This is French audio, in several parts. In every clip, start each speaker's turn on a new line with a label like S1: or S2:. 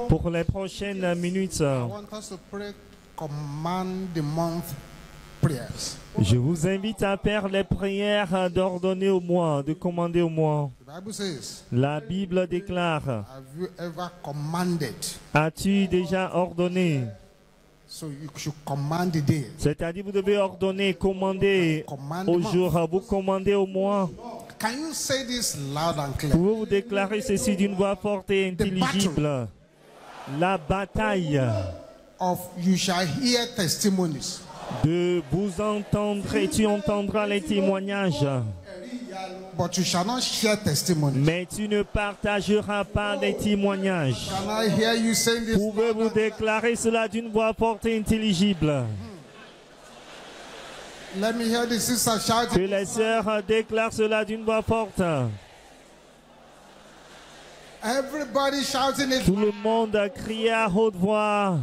S1: Pour les prochaines minutes, je vous invite à faire les prières d'ordonner au mois, de commander au mois. La Bible déclare, as-tu déjà ordonné? C'est-à-dire vous devez ordonner, commander au jour, vous commandez au mois. Pouvez-vous déclarer ceci d'une voix forte et intelligible? La bataille de vous entendre et tu entendras les témoignages. Mais tu ne partageras pas les témoignages. Pouvez-vous déclarer cela d'une voix forte et intelligible? Que les sœurs déclarent cela d'une voix forte. Tout le monde a crié à haute voix.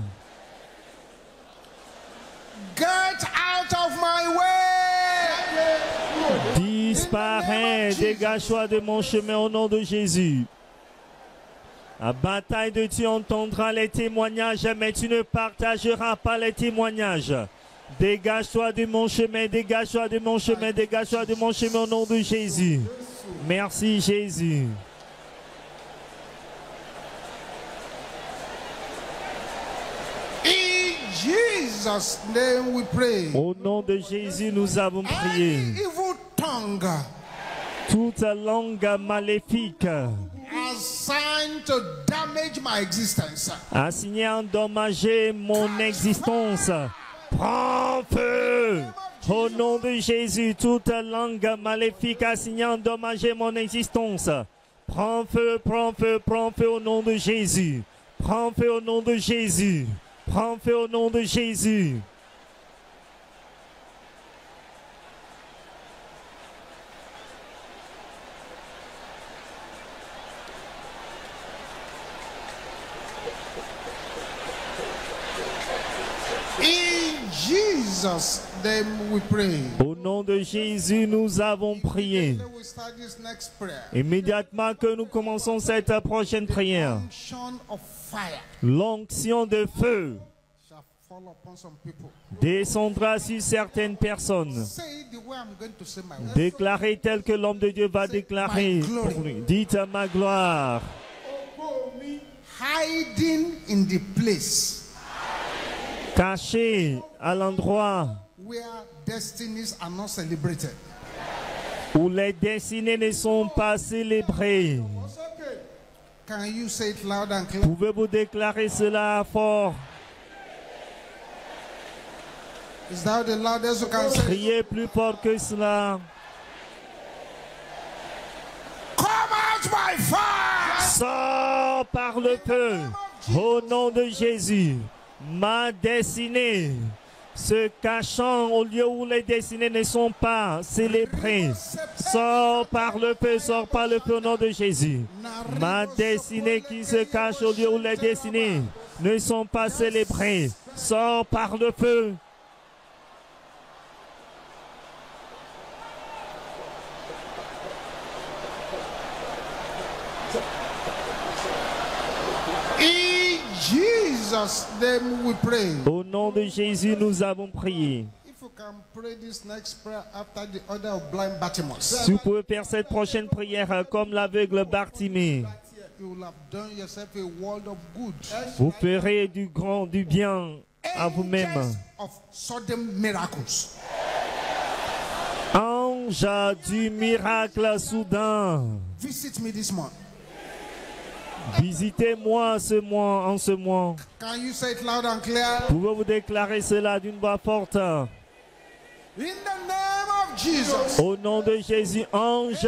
S2: Get out of my way!
S1: Disparais, dégage-toi de mon chemin au nom de Jésus. La bataille de tu entendras les témoignages, mais tu ne partageras pas les témoignages. Dégage-toi de mon chemin, dégage-toi de mon chemin, dégage-toi de mon chemin au nom de Jésus. Merci Jésus.
S2: Jesus' name we pray.
S1: Au nom de Jésus, nous avons prié.
S2: Evil tongue
S1: toute langue maléfique
S2: assigned to damage my existence,
S1: assigné à endommager mon existence, prends feu. Au nom de Jésus, toute langue maléfique assignée à endommager mon existence, prends feu, prends feu, prends feu au nom de Jésus. Prends feu au nom de Jésus. Prends feu au nom de Jésus.
S2: in Jesus' name we pray.
S1: Au nom de Jésus, nous avons prié.
S2: We start this next prayer.
S1: Immédiatement que nous commençons cette prochaine prière,
S2: Unction of fire
S1: l'onction de feu
S2: shall fall upon some people.
S1: descendra sur certaines personnes.
S2: Say it the way I'm going to say my word.
S1: Déclarez tel que l'homme de Dieu va déclarer pour lui. Dites à ma gloire.
S2: Hiding in the place
S1: Caché à l'endroit
S2: where destinies are not celebrated.
S1: où les destinées ne sont pas célébrées.
S2: Can you say it loud and clear?
S1: Pouvez-vous déclarer cela fort?
S2: Is that the loudest you can say?
S1: Criez plus fort que cela.
S2: Come out by fire!
S1: Sors par le feu. Au nom de Jésus. Ma destinée se cachant au lieu où les destinées ne sont pas célébrées. Sors par le feu, sors par le feu au nom de Jésus. Ma destinée qui se cache au lieu où les destinées ne sont pas célébrées. Sors par le feu.
S2: In Jesus' name we pray.
S1: Au nom de Jésus, nous avons prié.
S2: If you can pray this next prayer after the order of blind Bartimaeus,
S1: Si vous pouvez faire cette prochaine prière comme l'aveugle Bartimée,
S2: you will have done yourself a world of good.
S1: vous ferez du bien à vous-même.
S2: Angels of sudden miracles.
S1: Ange du miracle soudain,
S2: Visit me this month.
S1: visitez-moi en ce mois.
S2: Can you say it loud and clear?
S1: Pouvez-vous déclarer cela d'une voix forte?
S2: In the name of Jesus.
S1: Au nom de Jésus, ange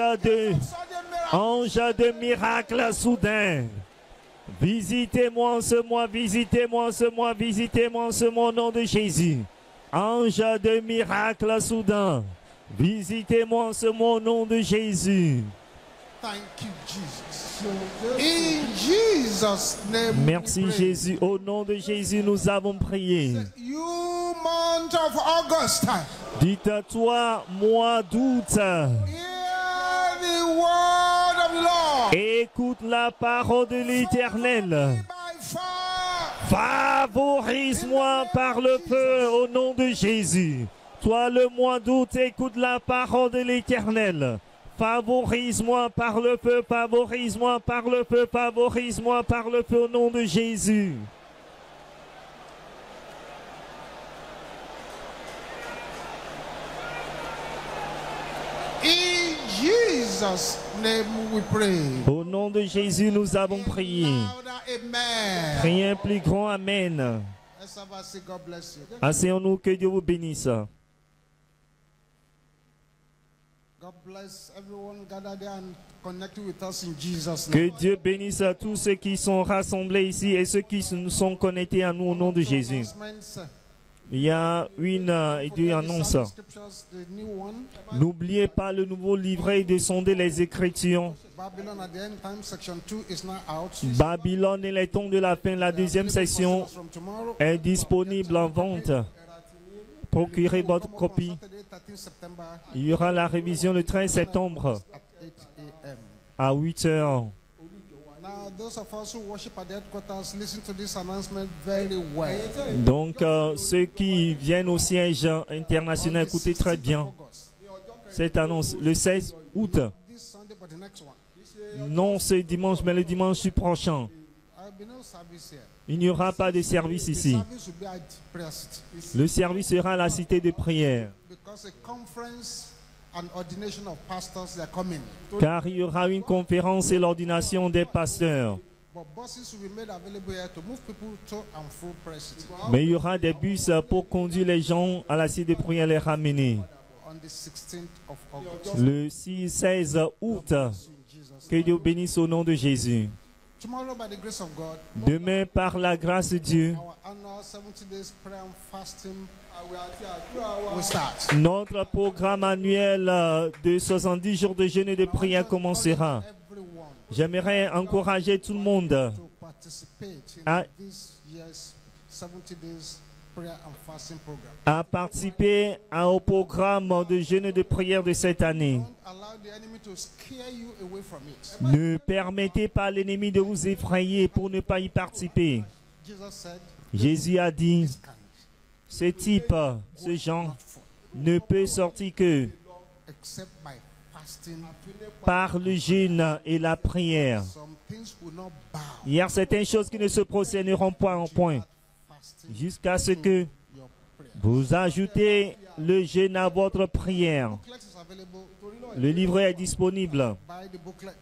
S1: de miracle soudain. Visitez-moi en ce mois, visitez-moi en ce mois, visitez-moi en ce mois au nom de Jésus. Ange de miracle soudain. Visitez-moi en ce mois au nom de Jésus.
S2: Thank you, Jesus. In Jesus' name.
S1: Merci
S2: we pray.
S1: Jésus. Au nom de Jésus, nous avons prié.
S2: You month of August,
S1: Dites-toi, mois d'août,
S2: hear the word of the Lord.
S1: Écoute la parole de l'Éternel.
S2: by fire.
S1: Favorise-moi par le feu au nom de Jésus. Toi, le mois d'août, écoute la parole de l'Éternel. Favorise-moi par le feu, favorise-moi par le feu, favorise-moi par le feu au nom de Jésus.
S2: In Jesus' name we pray.
S1: Au nom de Jésus, nous avons prié.
S2: Louder, amen.
S1: Priez un plus grand Amen.
S2: Let's have a say, God bless you.
S1: Asseyons-nous, que Dieu vous bénisse.
S2: God bless everyone gathered there and connected with us in Jesus'
S1: Que
S2: name.
S1: Dieu bénisse à tous ceux qui sont rassemblés ici et ceux qui sont connectés à nous au nom de Jésus. Il y a deux annonces. N'oubliez pas le nouveau livret de sonder les Écritures.
S2: Babylon at the end time, section 2 is now out.
S1: Babylone et les temps de la fin, la deuxième section
S2: From tomorrow,
S1: est disponible en vente. Procurez votre copie.
S2: Saturday, 13 September
S1: Il y aura la révision le 13 septembre
S2: at 8 a.m.
S1: à 8 heures.
S2: Now, those of us who worship at the headquarters, listen to this announcement very well.
S1: Donc, ceux qui viennent au siège international, écoutez très bien cette annonce. Le 16 août,
S2: This Sunday, but the next one.
S1: non ce dimanche, mais le dimanche prochain,
S2: I'll be no service here.
S1: il n'y aura pas de service
S2: The
S1: ici.
S2: service will be at prayer city.
S1: Le service sera à la cité de prière,
S2: Because a conference and ordination of pastors they are coming.
S1: car il y aura une conférence et l'ordination des pasteurs.
S2: But buses will be made available here to move people to and through prayer city
S1: Mais il y aura des bus pour conduire les gens à la cité de prière et les ramener.
S2: on the 16th of August.
S1: Le 16 août,
S2: In Jesus'
S1: que Dieu bénisse au nom de Jésus.
S2: Tomorrow, by the grace of God,
S1: Demain, par la grâce de Dieu,
S2: our annual 70 days prayer and fasting will start.
S1: notre programme annuel de 70 jours de jeûne et de prière commencera.
S2: Everyone
S1: J'aimerais encourager tout le monde
S2: to participate in
S1: Ah.
S2: this year's 70 days prayer and fasting program.
S1: à participer au programme de jeûne et de prière de cette année.
S2: Don't allow the enemy to scare you away from it.
S1: Ne permettez pas à l'ennemi de vous effrayer pour ne pas y participer.
S2: Jesus said,
S1: Jésus a dit,
S2: "This kind
S1: ce type, ce genre,
S2: not for
S1: ne peut sortir que
S2: except by fasting.
S1: par le jeûne et la prière.
S2: Some things will not bow.
S1: Il y a certaines choses qui ne se procéderont pas en point
S2: Fasting
S1: jusqu'à ce que
S2: your prayer.
S1: vous ajoutez le jeûne à votre prière.
S2: Booklet is available.
S1: Le livret est disponible.
S2: Buy the booklet.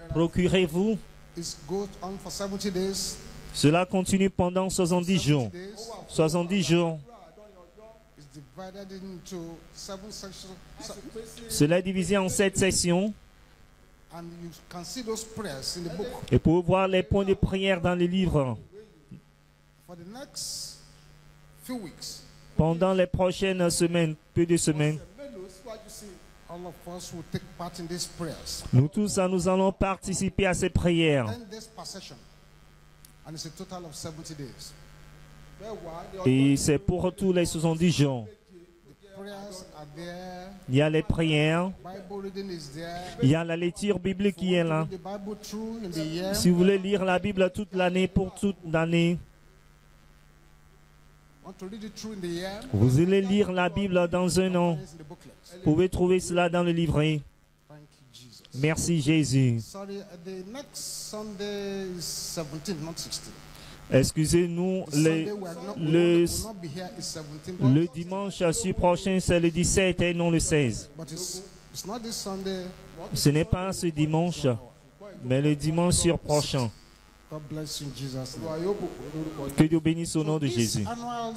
S1: Procurez-vous.
S2: It goes on for 70 days.
S1: Cela continue pendant 70 jours. 70 jours.
S2: It's divided into 7 sections.
S1: Cela est divisé en 7 sections.
S2: And you can see those prayers in the book.
S1: Et pour voir les points de prière dans le livre,
S2: For the next few weeks,
S1: pendant les prochaines semaines, peu de semaines,
S2: all of us will take part in these prayers.
S1: nous tous, nous allons participer à ces prières.
S2: 10 days per session. And it's a total of 70 days.
S1: Et c'est pour tous les 70 jours.
S2: The prayers are there.
S1: Il y a les prières,
S2: Bible reading is there.
S1: il y a la lecture biblique qui est là.
S2: Read the Bible through in the year.
S1: Si vous voulez lire la Bible toute l'année, pour toute l'année,
S2: Want to read it through in the year.
S1: vous allez lire la Bible dans un an.
S2: It's in the booklet.
S1: Vous pouvez trouver cela dans le livret.
S2: Thank you, Jesus.
S1: Merci Jésus.
S2: Sorry, the next Sunday is 17, not 16.
S1: Excusez-nous,
S2: The Sunday we are not, we will not be here is 17.
S1: le dimanche prochain, c'est le 17 et non le 16.
S2: But it's not this Sunday.
S1: Ce n'est pas ce dimanche, mais le dimanche sur prochain.
S2: God bless you in Jesus' name.
S1: Que Dieu bénisse au nom de
S2: This
S1: Jésus.
S2: annual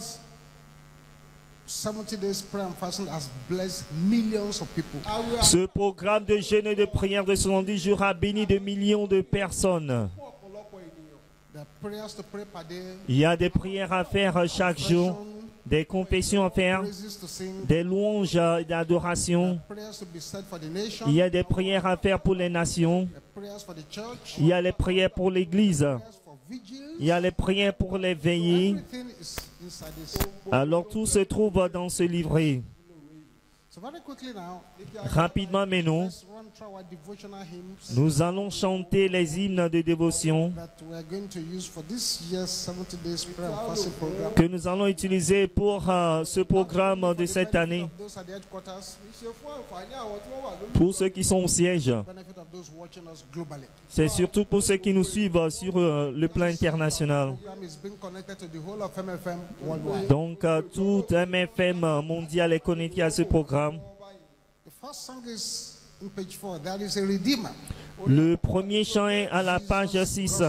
S2: 70 days prayer and fasting has blessed millions of people.
S1: Ce programme de jeûne et de prière de 70 jours a béni de millions de personnes.
S2: There are prayers to pray per day.
S1: Il y a des prières à faire chaque jour, des confessions à faire,
S2: Praises to sing.
S1: des louanges d'adoration.
S2: Prayers to be said for the nation.
S1: Il y a des prières à faire pour les nations.
S2: There are prayers for the church.
S1: Il y a les prières pour l'Église.
S2: Prayers for vigil.
S1: Il y a les prières pour les veillées.
S2: Everything is inside this.
S1: Alors tout se trouve dans ce livret.
S2: So very quickly now,
S1: Rapidement, mais non,
S2: let's run through our devotional hymns
S1: nous allons chanter les hymnes de dévotion
S2: that we are going to use for this year's 70 days prayer and fasting program.
S1: que nous allons utiliser pour ce programme de cette année.
S2: Those at the headquarters,
S1: Pour ceux qui sont au siège,
S2: benefit of those watching us globally.
S1: c'est surtout pour ceux qui nous suivent sur le plan international.
S2: The program is being connected to the whole of MFM worldwide.
S1: Donc, tout MFM mondial est connecté à ce programme.
S2: The first song is in page 4. There is a Redeemer.
S1: Le premier chant est à la page 6.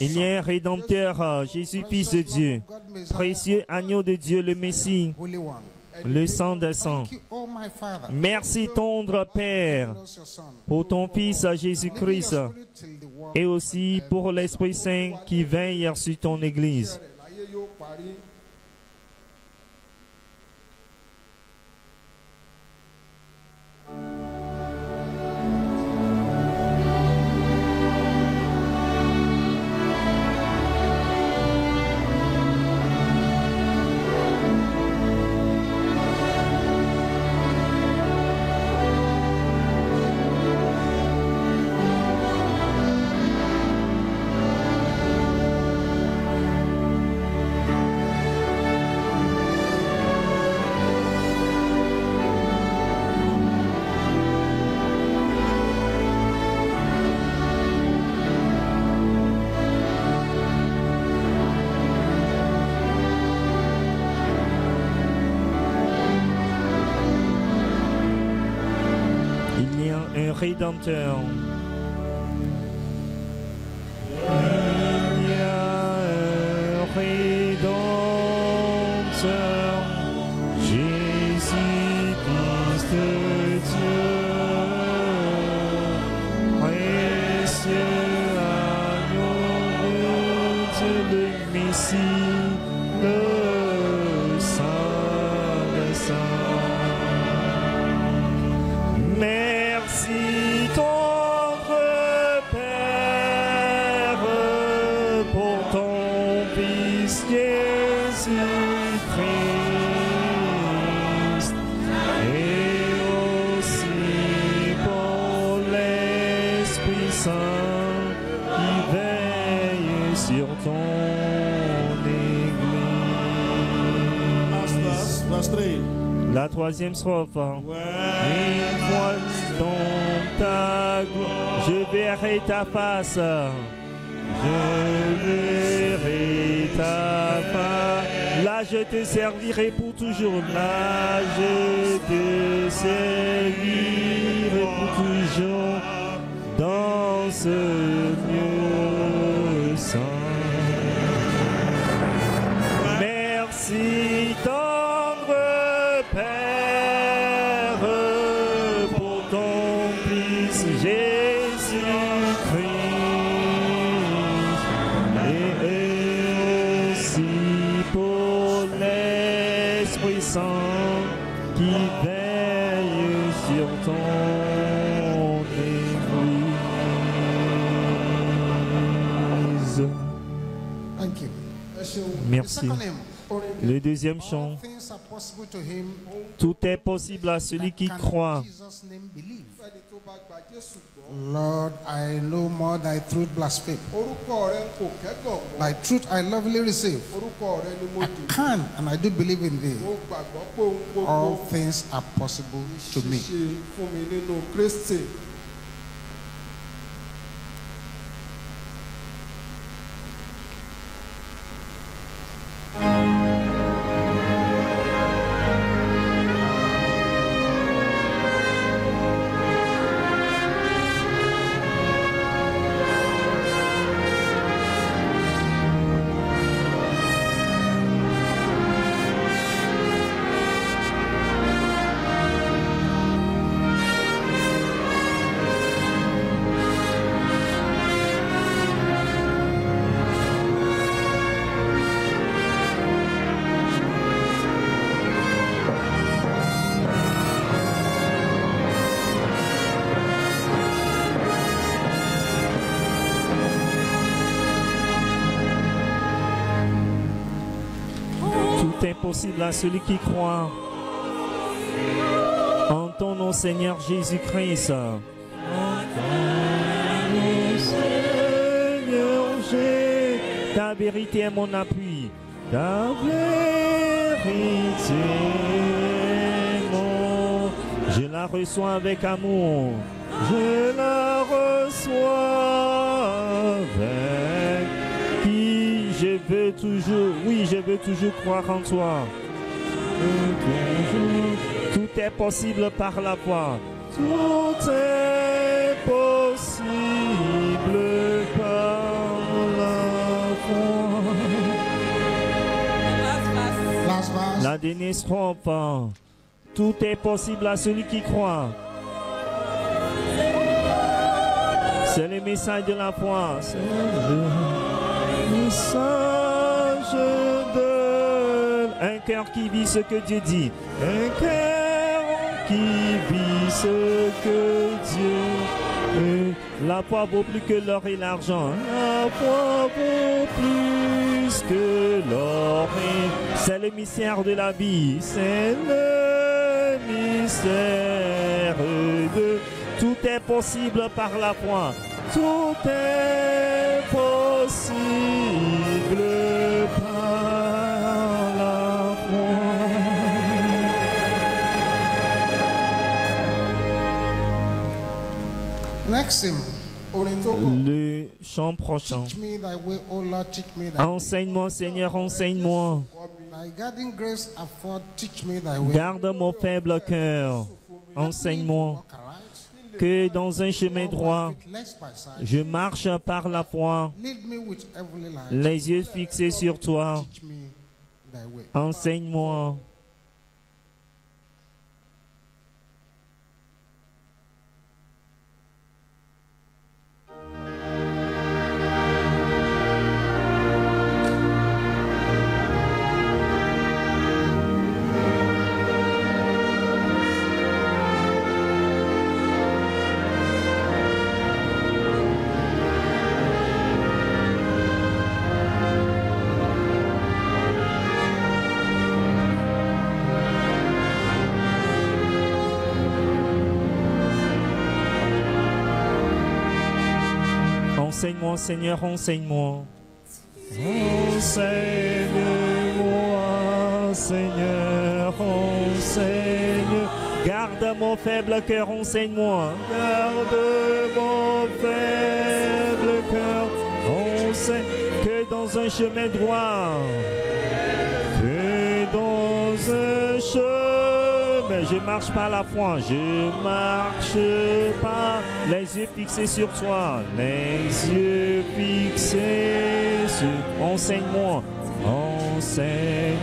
S1: Il y a un Rédempteur, Jésus, Fils de Dieu, précieux agneau de Dieu, le Messie,
S2: Holy One.
S1: le sang des sangs.
S2: Thank you, oh my Father.
S1: Merci, tendre Père,
S2: Bless your Son.
S1: pour ton Fils Jésus-Christ
S2: Till the world.
S1: et aussi pour l'Esprit Saint qui veille sur ton Église. Il y a un Rédempteur. Il y a un Rédempteur, Jésus, Fils de Dieu, précieux agneau de Dieu, le Messie, le Saint des Saints. Merci, tendre Père, pour ton Fils Jésus-Christ, et aussi pour l'Esprit Saint qui veille sur ton Église.
S3: Verse 3.
S1: La troisième strophe. Une fois dans ta gloire, je verrai ta face. Je verrai ta face. Là, je te servirai pour toujours. Là, je te servirai pour toujours dans ce lieu saint. Merci, tendre Père, pour ton Fils Jésus-Christ, et aussi pour l'Esprit Saint qui veille sur ton Église.
S2: Thank you.
S1: Merci.
S2: The second hymn.
S1: Le deuxième chant.
S2: All things are possible to him
S1: Tout est possible à celui qui
S2: that can
S1: croit.
S2: in Jesus' name believe. Lord, I no more thy truth blaspheme. Thy truth I lovingly receive. I can and I do believe in thee. All things are possible to me.
S1: Tout est possible à celui qui croit. En ton nom, Seigneur Jésus-Christ. En ton nom, Seigneur, j'ai ta vérité est mon appui. Ta vérité est mon... Je la reçois avec amour. Je la reçois avec qui je veux toujours, oui, je veux toujours croire en toi. Tout est possible par la foi. Tout est possible par la foi. La dernière strophe. Tout est possible à celui qui croit. C'est le message de la foi. C'est le message de un cœur qui vit ce que Dieu dit. Un cœur qui vit ce que Dieu dit. La foi vaut plus que l'or et l'argent. La foi vaut plus que l'or et... C'est le mystère de la vie. C'est le mystère de... Tout est possible par la foi. Tout est possible par la foi.
S2: Next hymn.
S1: Le chant prochain. Enseigne-moi, Seigneur, enseigne-moi. Garde mon faible cœur. Enseigne-moi que dans un chemin droit, je marche par la foi, les yeux fixés sur toi. Enseigne-moi. Enseigne-moi, Seigneur, enseigne-moi. Enseigne-moi, Seigneur, enseigne. Garde mon faible cœur, enseigne-moi. Garde mon faible cœur, enseigne. Que dans un chemin droit, que dans un chemin, je marche par la foi, je marche pas, les yeux fixés sur toi, les yeux fixés sur... Enseigne-moi, enseigne-moi.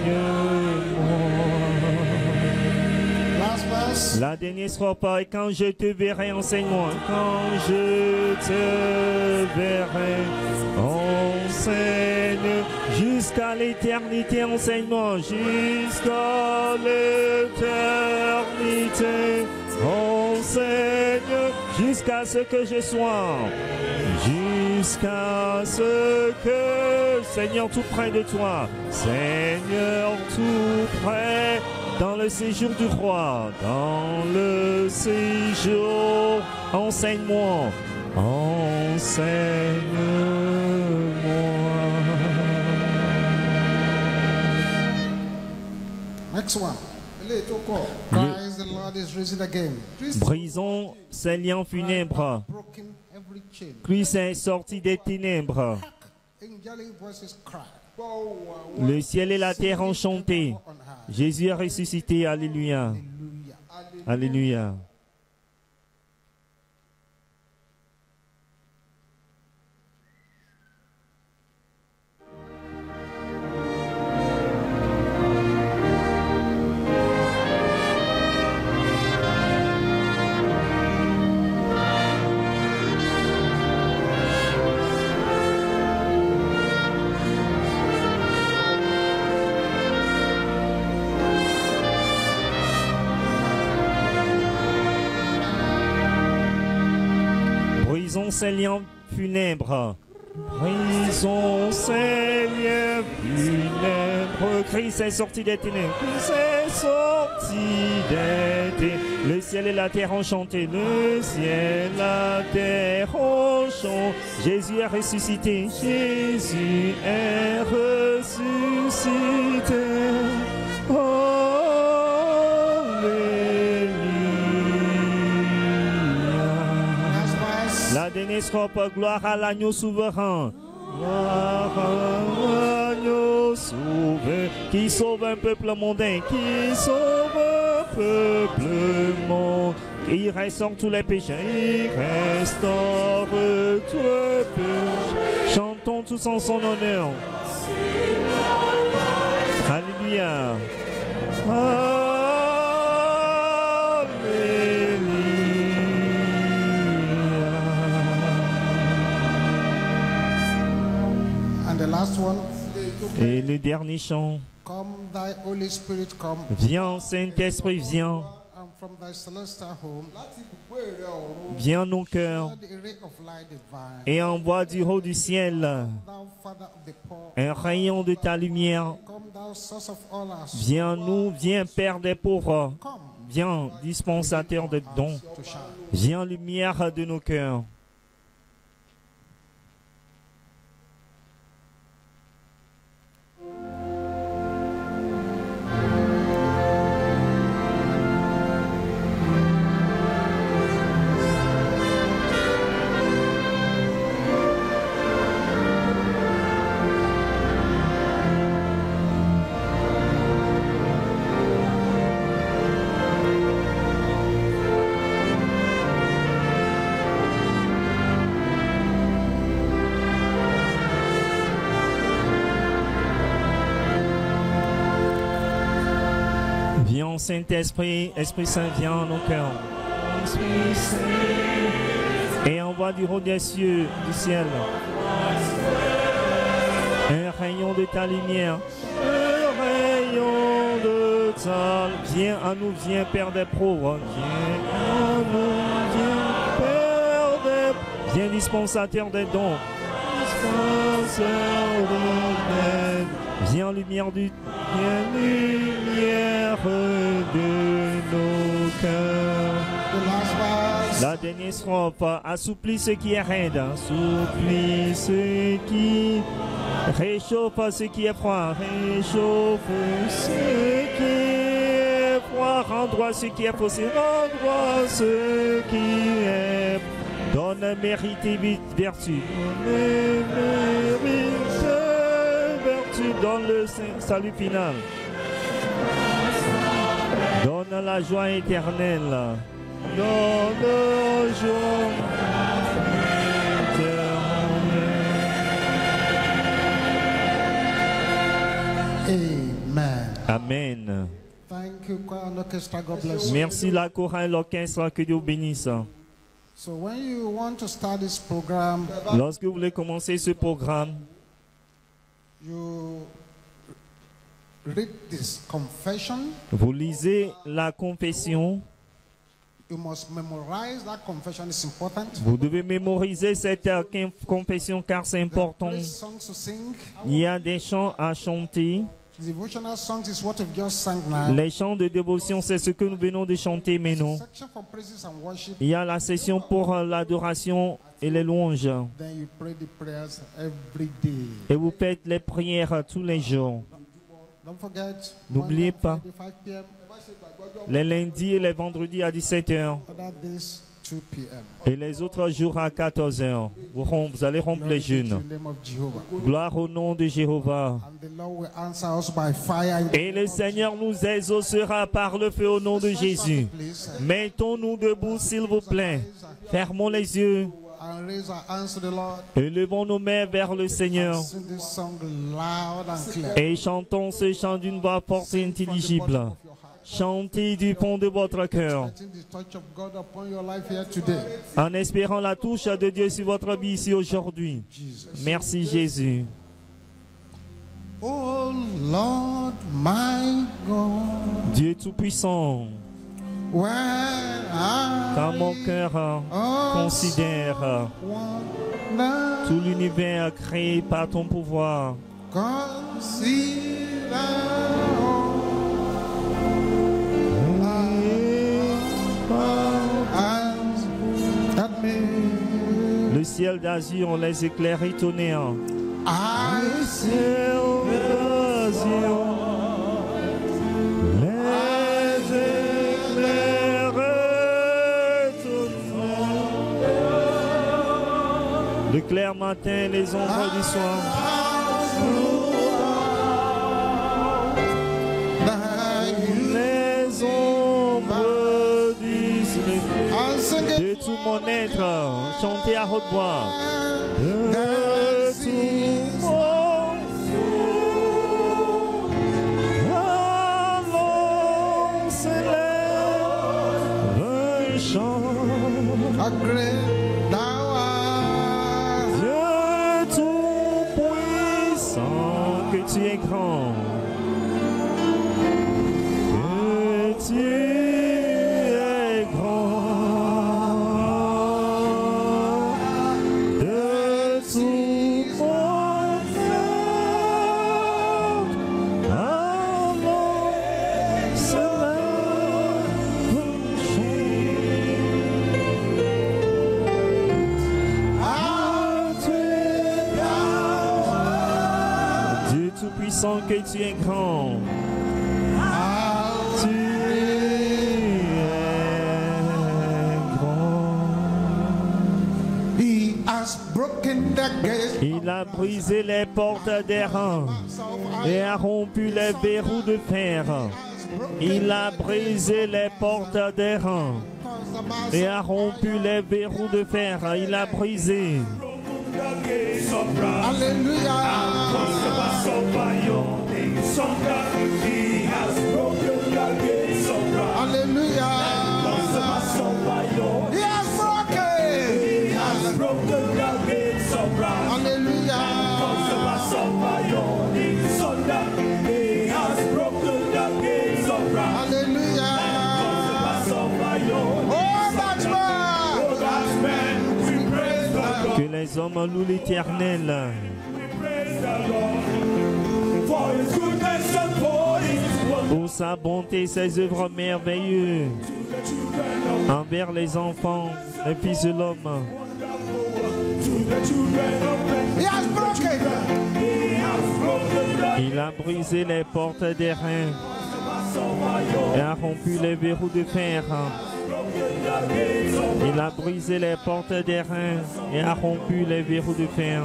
S1: La dernière strophe, et quand je te verrai, enseigne-moi. Quand je te verrai, enseigne. Jusqu'à l'éternité, enseigne-moi. Jusqu'à l'éternité, enseigne. Jusqu'à ce que je sois. Jusqu'à ce que, Seigneur, tout près de toi. Seigneur, tout près. Dans le séjour du roi, dans le séjour, enseigne-moi, enseigne-moi.
S2: Next one. Christ the Lord is risen again.
S1: Brisons ces liens funèbres. Christ est sorti des ténèbres. Le ciel et la terre ont chanté. Jésus a ressuscité. Alléluia. Alléluia. Brisons ces liens funèbres. Brisons ces liens funèbres. Christ est sorti des ténèbres. Christ est sorti des ténèbres. Le ciel et la terre ont chanté. Le ciel et la terre ont chanté. Jésus est ressuscité. Jésus est ressuscité. La dernière strophe, gloire à l'agneau souverain. Gloire à l'agneau souverain qui sauve un peuple mondain, qui sauve un peuple mondain. Il restaure tous les péchés, il restaure tous les péchés. Chantons tous en son honneur. Alléluia. Et le dernier chant. Viens, Saint-Esprit, viens. Viens nos cœurs et envoie du haut du ciel un rayon de ta lumière. Viens nous, viens Père des pauvres. Viens dispensateur de dons. Viens lumière de nos cœurs. Saint-Esprit, Esprit Saint, viens en nos cœurs. Et envoie du haut des cieux, du ciel, un rayon de ta lumière. Un rayon de ta lumière. Viens à nous, viens Père des pauvres. Viens à nous, viens Père des pauvres. Viens dispensateur des dons. Dispensateur des dons. Viens lumière de nos cœurs. La dernière strophe. Assouplis ce qui est raide. Assouplis ce qui réchauffe ce qui est froid. Réchauffe ce qui est froid. Rends droit ce qui est faussé. Rends droit ce qui est. Donne mérite et vertu. Donne mérite. Donne le salut final. Donne la joie éternelle. Donne la joie éternelle. Amen.
S2: Thank you, choir and orchestra. God bless you.
S1: Merci la chorale et l'orchestre. Que Dieu bénisse.
S2: So when you want to start this program,
S1: lorsque vous voulez commencer ce programme,
S2: you read this confession.
S1: Vous lisez la confession.
S2: You must memorize that confession. It's important.
S1: Vous devez mémoriser cette confession car c'est important. Il y a des chants à chanter.
S2: Devotional songs is what we've just sang now.
S1: Les chants de dévotion, c'est ce que nous venons de chanter maintenant. Il y a la session pour l'adoration et les louanges.
S2: Then you pray the prayers every day.
S1: Et vous faites les prières tous les jours. N'oubliez pas, les lundis et les vendredis à 17h. Et les autres jours à 14h. Vous allez rompre les jeûnes. Gloire au nom de Jéhovah. Et le Seigneur nous exaucera par le feu au nom de Jésus. Mettons-nous debout, s'il vous plaît. Fermons les yeux. Et levons nos mains vers le Seigneur. Et chantons ce chant d'une voix forte et intelligible. Chantez du fond de votre cœur, en espérant la touche de Dieu sur votre vie ici aujourd'hui. Merci Jésus.
S2: Oh Lord, my God.
S1: Dieu Tout-Puissant, quand mon cœur considère tout l'univers créé par ton pouvoir, étoiles d'azur, les éclairs et tonnerres.
S2: I see
S1: d'azur, les éclairs et tonnerres. Le clair matin, les ombres du soir. Les ombres du soleil. De tout mon être, chanter à haute voix. De tout mon allons s'élève un chant.
S2: a great thou art.
S1: Dieu tout-puissant, que tu es grand. Que tu es grand. De tout mon cœur, allons s'élève un chant. Dieu tout-puissant, que tu es grand. Tu es grand.
S2: He has broken the gates.
S1: Il a brisé les portes d'airain et a rompu les verrous de fer. Il a brisé les portes d'airain et a rompu les verrous de fer. Il a brisé.
S2: Hallelujah. Hallelujah. He has broken. Hallelujah. Hallelujah. Oh, that's man.
S1: Que les hommes louent l'Éternel. Pour sa bonté, ses œuvres merveilleuses envers les enfants, les fils de l'homme.
S2: He has broken.
S1: Il a brisé les portes d'airain et a rompu les verrous de fer. Il a brisé les portes d'airain et a rompu les verrous de fer.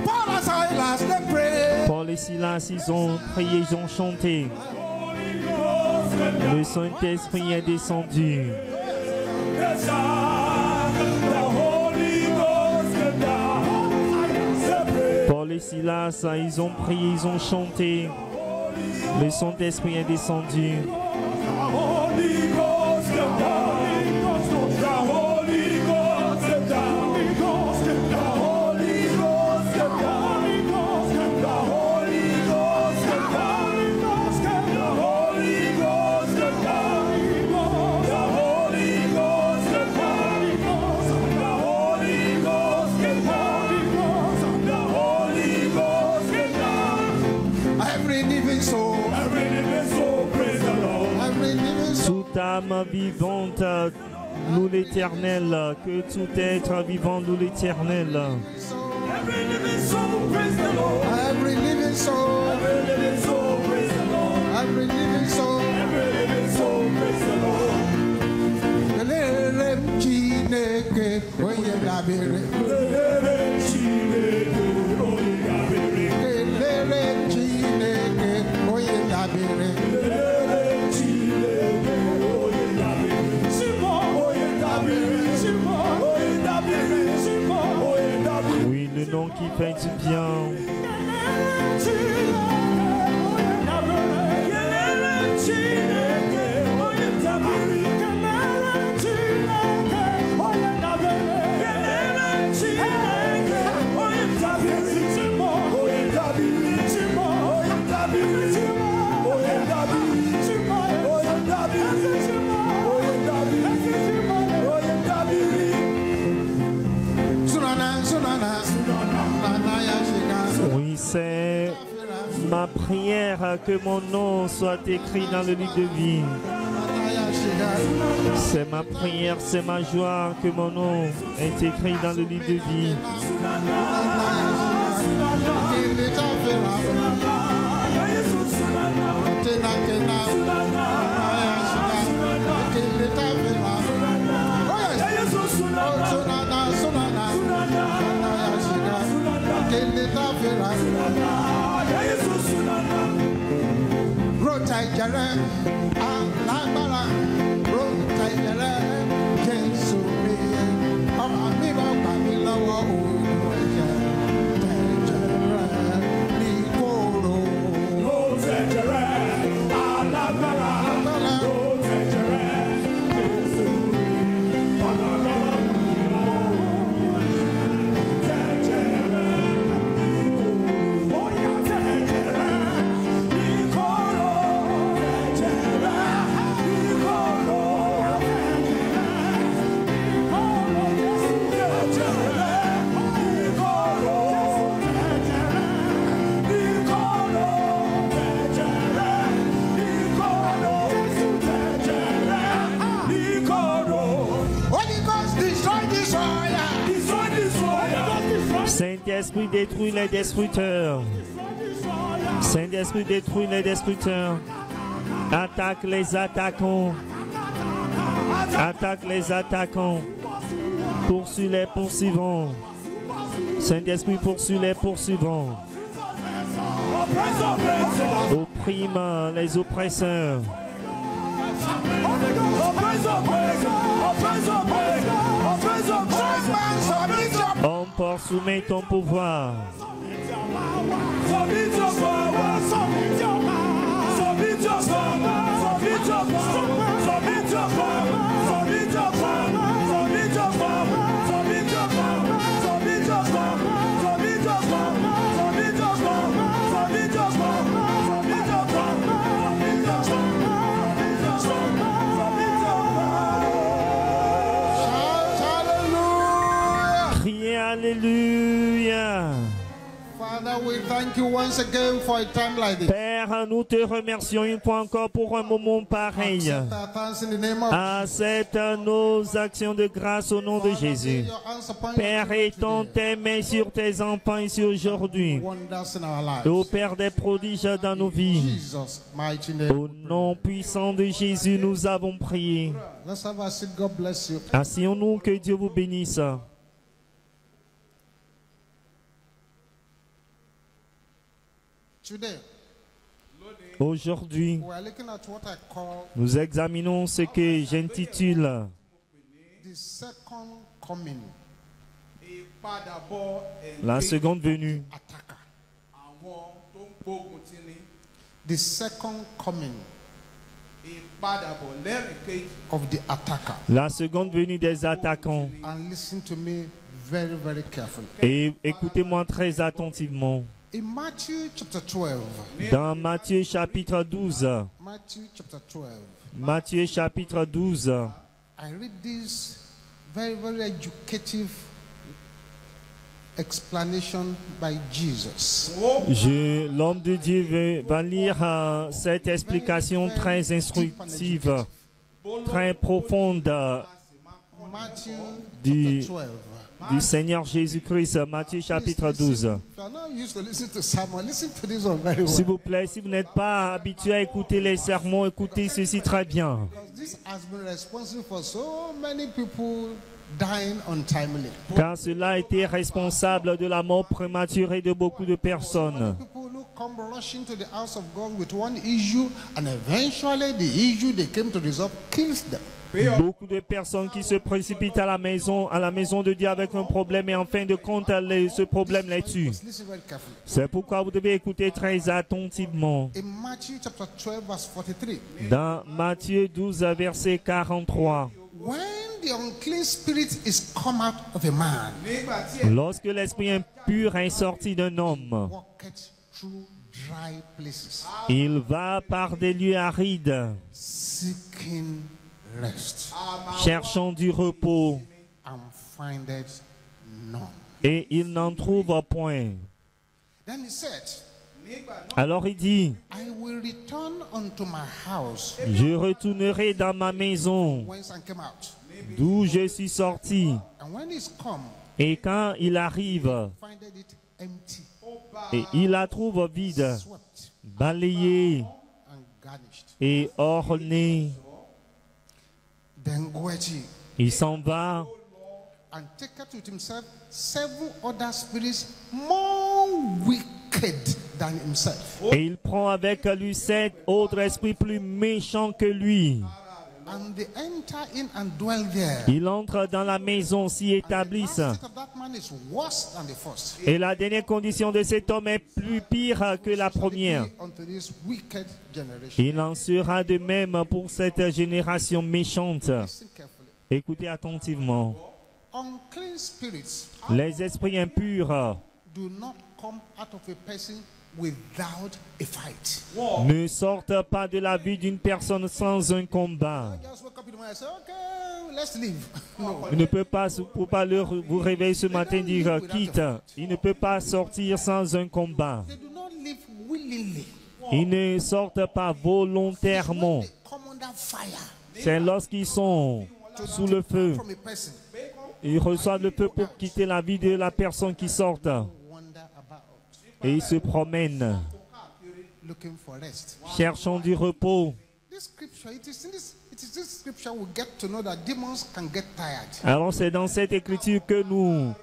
S2: Paul and Silas, they prayed.
S1: Paul et Silas, ils ont prié, ils ont chanté. Le Saint-Esprit est descendu. Paul et Silas, ils ont prié, ils ont chanté. Le Saint-Esprit est descendu. Toute âme vivante loue l'Éternel, que tout être vivant loue l'Éternel.
S2: Every living soul, praise the Lord. Every living soul, praise the Lord. Every living soul, praise the Lord. Lelele chineke, oye labere. Lelele chineke, oye labere. Lelele chineke, oye labere. Lelele chineke, oye labere. Simo, oye labere. Simo, oye labere. Simo, oye labere.
S1: Oui, le nom qui fait du bien. Oui, c'est ma prière que mon nom soit écrit dans le livre de vie. C'est ma prière, c'est ma joie que mon nom est écrit dans le livre de vie. Saint-Esprit détruit les destructeurs. Saint-Esprit détruit les destructeurs. Attaque les attaquants. Attaque les attaquants. Poursuis les poursuivants. Saint-Esprit poursuit les poursuivants. Opprime les oppresseurs. Emporte, soumets ton pouvoir. Alléluia.
S2: Father, we thank you once again for a time like this.
S1: Père, nous te remercions une fois encore pour un moment pareil. Accepte nos actions de grâce au nom de Jésus. Père, étends tes mains sur tes enfants ici aujourd'hui. Ô Père des prodiges dans nos vies. Au nom puissant de Jésus, nous avons prié. Asseyons-nous, que Dieu vous bénisse. Aujourd'hui, nous examinons ce que j'intitule la seconde venue.
S2: The second coming of the attacker.
S1: La seconde venue des attaquants.
S2: And listen to me very, very carefully.
S1: Et écoutez-moi très attentivement.
S2: In Matthew chapter 12.
S1: Dans Matthieu chapitre 12.
S2: Matthew chapter 12.
S1: Matthieu chapitre 12.
S2: I read this very, very educative explanation by Jesus.
S1: L'homme de Dieu va lire cette explication très instructive, très profonde du Seigneur Jésus-Christ, Matthieu chapitre 12. S'il vous plaît, si vous n'êtes pas habitué à écouter les sermons, écoutez ceci très bien. Car cela a été responsable de la mort prématurée de beaucoup de personnes. Beaucoup de personnes qui se précipitent à la maison de Dieu avec un problème et en fin de compte, ce problème les tue. C'est pourquoi vous devez écouter très attentivement. Dans Matthieu 12, verset 43. Lorsque l'esprit impur est sorti d'un homme, il va par des lieux arides, cherchant du repos, et il n'en trouve point. Alors il dit,
S2: I will return unto my house
S1: je retournerai dans ma maison
S2: whence I came out.
S1: d'où je suis sorti.
S2: And when he's come,
S1: Et quand il arrive,
S2: findeth it empty,
S1: et il la trouve vide,
S2: swept,
S1: balayée
S2: and garnished.
S1: et ornée,
S2: Then goeth he,
S1: il s'en va
S2: and taketh with himself 7 other spirits more wicked than himself.
S1: et il prend avec lui 7 autres esprits plus méchants que lui.
S2: And they enter in and dwell there.
S1: Il entre dans la maison, s'y
S2: The
S1: établissent.
S2: last state of that man is worse than the first.
S1: Et la dernière condition de cet homme est plus pire que la première.
S2: Unto this wicked generation.
S1: Il en sera de même pour cette génération méchante.
S2: Listen carefully.
S1: Écoutez attentivement.
S2: Unclean spirits
S1: Les esprits impurs
S2: do not come out of a person without a fight.
S1: ne sortent pas de la vie d'une personne sans un combat.
S2: Just wake up in the morning and say, okay, let's leave. No.
S1: Il ne peut pas, vous réveiller ce matin et dire quitte. Il ne peut pas sortir sans un combat.
S2: They do not live willingly.
S1: Ils ne sortent pas volontairement.
S2: They come under fire
S1: C'est lorsqu'ils sont sous le feu.
S2: from a person.
S1: Ils reçoivent le feu pour quitter la vie de la personne qui sort.
S2: Wander about
S1: Et ils se promènent,
S2: looking for rest.
S1: cherchant du repos.
S2: This scripture, it is this scripture we get to know that demons can get tired.
S1: Alors c'est dans cette écriture que nous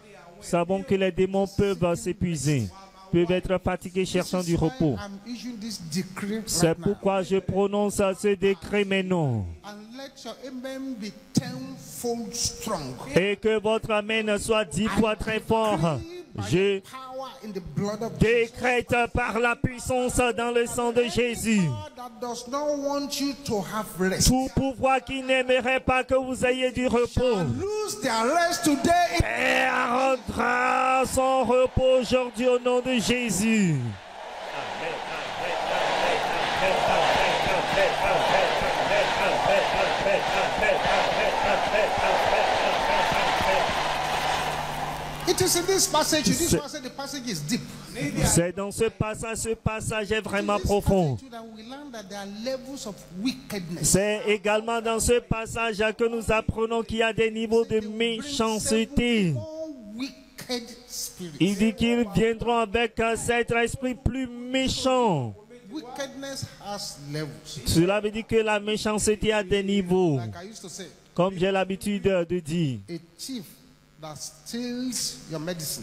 S1: savons que les démons peuvent s'épuiser, peuvent être fatigués cherchant du repos.
S2: I'm issuing this decree
S1: C'est
S2: right now.
S1: pourquoi je prononce ce décret maintenant.
S2: And let your amen be tenfold strong.
S1: Et que votre amen soit 10 fois très fort. Je
S2: Power in the blood of Jesus.
S1: décrète par la puissance dans le sang de Jésus.
S2: That does not want you to have rest.
S1: Tout pouvoir qui n'aimerait pas que vous ayez du repos.
S2: Lose their rest today.
S1: Et rendra son repos aujourd'hui au nom de Jésus.
S2: It is in this passage. This passage, the passage is deep.
S1: C'est dans ce passage est vraiment profond.
S2: That we learn that there are levels of wickedness.
S1: C'est également dans ce passage que nous apprenons qu'il y a des niveaux de méchanceté.
S2: More wicked spirits.
S1: Il dit qu'ils viendront avec cet esprit plus méchant.
S2: Wickedness has levels.
S1: Cela veut dire que la méchanceté a des niveaux.
S2: Like I used to say,
S1: Comme j'ai l'habitude de dire,
S2: a thief that steals your medicine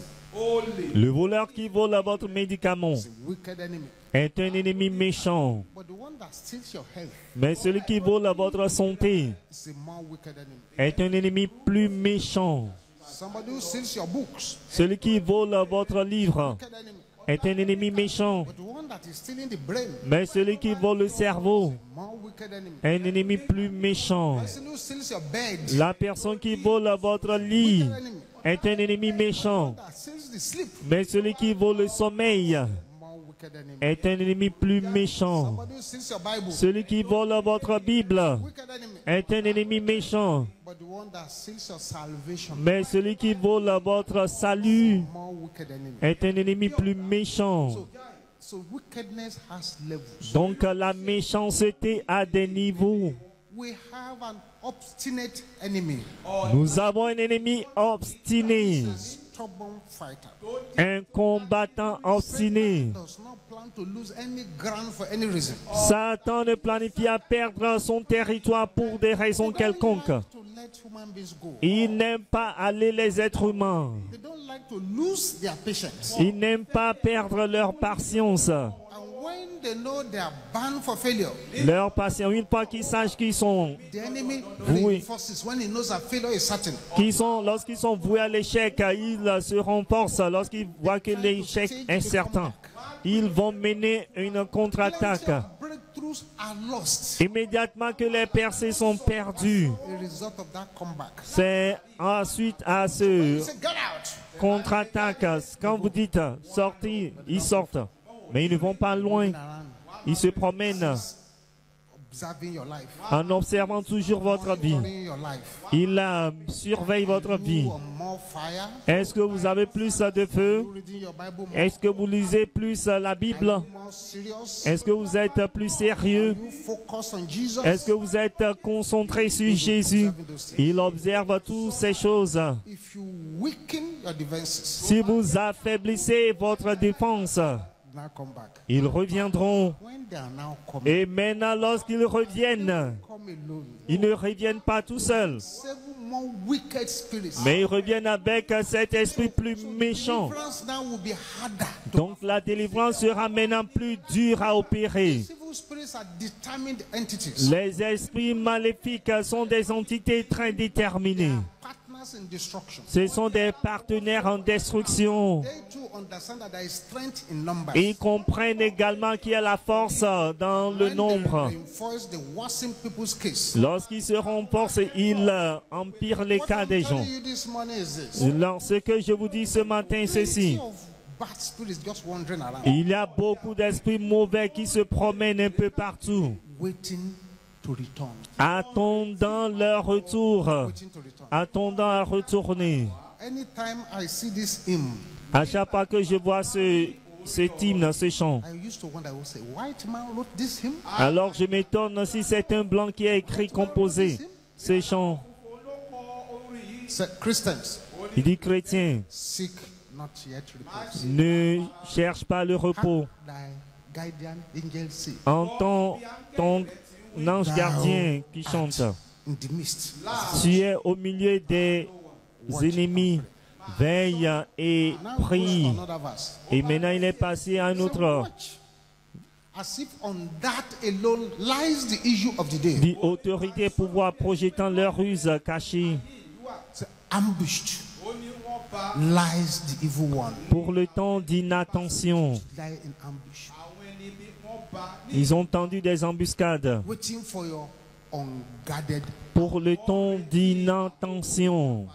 S1: le voleur qui vole votre médicament
S2: is a wicked enemy.
S1: est un ennemi méchant.
S2: But the one that steals your health
S1: Mais celui qui vole votre santé
S2: is a more wicked enemy.
S1: est un ennemi plus méchant.
S2: Somebody who steals your books,
S1: Celui qui vole votre livre
S2: wicked enemy.
S1: est un ennemi méchant.
S2: But the one that is stealing the brain,
S1: Mais celui qui vole le cerveau
S2: more wicked enemy.
S1: est un ennemi plus méchant.
S2: The person who steals your bed,
S1: La personne qui vole votre lit
S2: wicked enemy.
S1: est un ennemi méchant.
S2: That steals the sleep,
S1: Mais celui qui vole le sommeil
S2: more wicked enemy.
S1: est un ennemi plus méchant.
S2: Somebody who steals your Bible,
S1: Celui qui vole votre Bible
S2: wicked enemy.
S1: est un ennemi méchant.
S2: But the one that steals your salvation,
S1: Mais celui qui vole votre salut
S2: more wicked enemy.
S1: est un ennemi plus méchant.
S2: So wickedness has levels.
S1: Donc la méchanceté a des niveaux.
S2: We have an obstinate enemy,
S1: Nous avons un ennemi obstiné,
S2: a stubborn fighter.
S1: un combattant obstiné.
S2: Does not plan to lose any ground for any reason.
S1: Satan ne planifie à perdre son territoire pour des raisons quelconques.
S2: To let human beings go.
S1: Il n'aime pas aller les êtres humains.
S2: They don't like to lose their patience.
S1: Il n'aime pas perdre leur patience.
S2: And when they know they are bound for failure,
S1: Leur patience, une fois qu'ils sachent qu'ils sont,
S2: the enemy
S1: Oui.
S2: reinforces when he knows that failure is certain.
S1: lorsqu'ils sont voués à l'échec, ils se renforcent. Lorsqu'ils voient que l'échec est certain, ils vont mener une contre-attaque.
S2: Plenty of breakthroughs are lost.
S1: Immédiatement que les percées sont perdues,
S2: A result of that comeback.
S1: c'est ensuite à ce
S2: Say, get out.
S1: contre-attaque. Quand vous dites sortir, ils sortent. Mais ils ne vont pas loin.
S2: Around.
S1: Ils se promènent. en observant toujours votre vie. Il surveille votre vie. Est-ce que vous avez plus de feu? Est-ce que vous lisez plus la Bible? Est-ce que vous êtes plus sérieux? Est-ce que vous êtes concentré sur Jésus? Il observe toutes ces choses. Si vous affaiblissez votre défense, ils reviendront. Et maintenant, lorsqu'ils reviennent, ils ne reviennent pas tout seuls, mais ils reviennent avec cet esprit plus méchant. Donc la délivrance sera maintenant plus dure à opérer. Les esprits maléfiques sont des entités très déterminées. Ce sont des partenaires en destruction. Ils comprennent également qu'il y a la force dans le nombre. Lorsqu'ils se renforcent, ils empirent les cas des gens. Alors, ce que je vous dis ce matin, c'est ceci. Il y a beaucoup d'esprits mauvais qui se promènent un peu partout, attendant leur retour, attendant à retourner. À chaque fois que je vois cet hymne, ce chant, alors je m'étonne si c'est un blanc qui a écrit, composé ce chant. Il dit, chrétien, ne cherche pas le repos. Entends ton ange gardien qui chante. Tu es au milieu des ennemis. Veille et prie. Et maintenant il est passé à un autre. Dit autorité, pouvoir projetant leur ruse cachée. Pour le temps d'inattention, ils ont tendu des embuscades. Pour le temps d'inattention.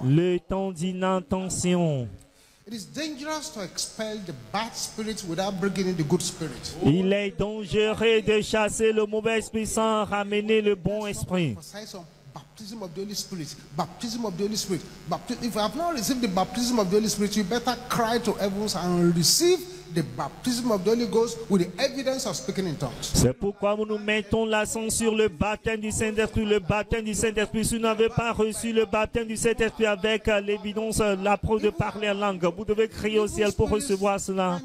S1: Le temps d'inattention. Il est dangereux de chasser le mauvais esprit sans ramener le bon esprit.
S2: Baptism of the Holy Spirit. Baptism of the Holy Spirit. If you have not received the baptism of the Holy Spirit, you better cry to heavens and receive the baptism of the Holy Ghost with the evidence of speaking in tongues.
S1: C'est pourquoi nous mettons l'accent sur le baptême du Saint-Esprit. Le baptême du Saint-Esprit. Si vous n'avez pas reçu le baptême du Saint-Esprit avec l'évidence, la preuve de parler en langue, vous devez crier au ciel pour recevoir cela.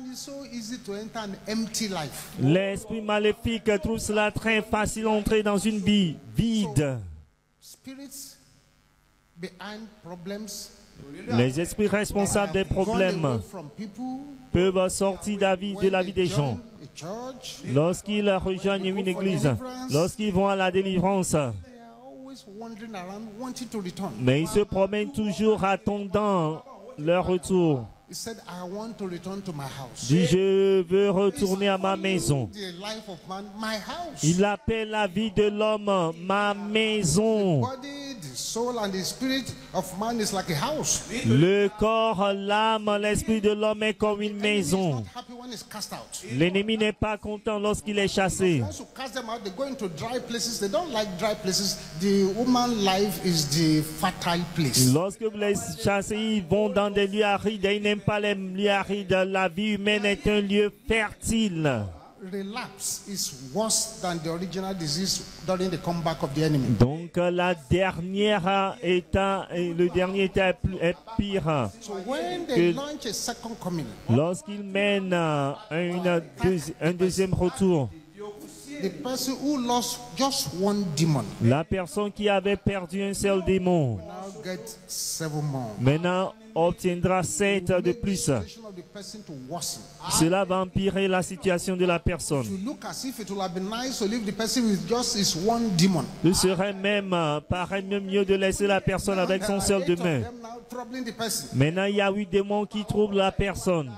S1: L'esprit maléfique trouve cela très facile d'entrer dans une vie vide. Les esprits responsables des problèmes peuvent sortir de la vie des gens. Lorsqu'ils rejoignent une église, lorsqu'ils vont à la délivrance, mais ils se promènent toujours attendant leur retour. Dit, je veux retourner à ma maison. Il appelle la vie de l'homme ma maison. Le corps, l'âme, l'esprit de l'homme est comme une maison. L'ennemi n'est pas content lorsqu'il est chassé. Lorsque vous les chassez, ils vont dans des lieux arides et ils n'aiment pas les lieux arides. La vie humaine est un lieu fertile. Donc la dernière état, le dernier état est pire. Lorsqu'il mène un deuxième retour, la personne qui avait perdu un seul démon maintenant obtiendra 7 de plus. Cela va empirer la situation de la personne. Ce serait même, paraît même mieux de laisser la personne avec son seul démon. Maintenant, il y a 8 démons qui troublent la personne.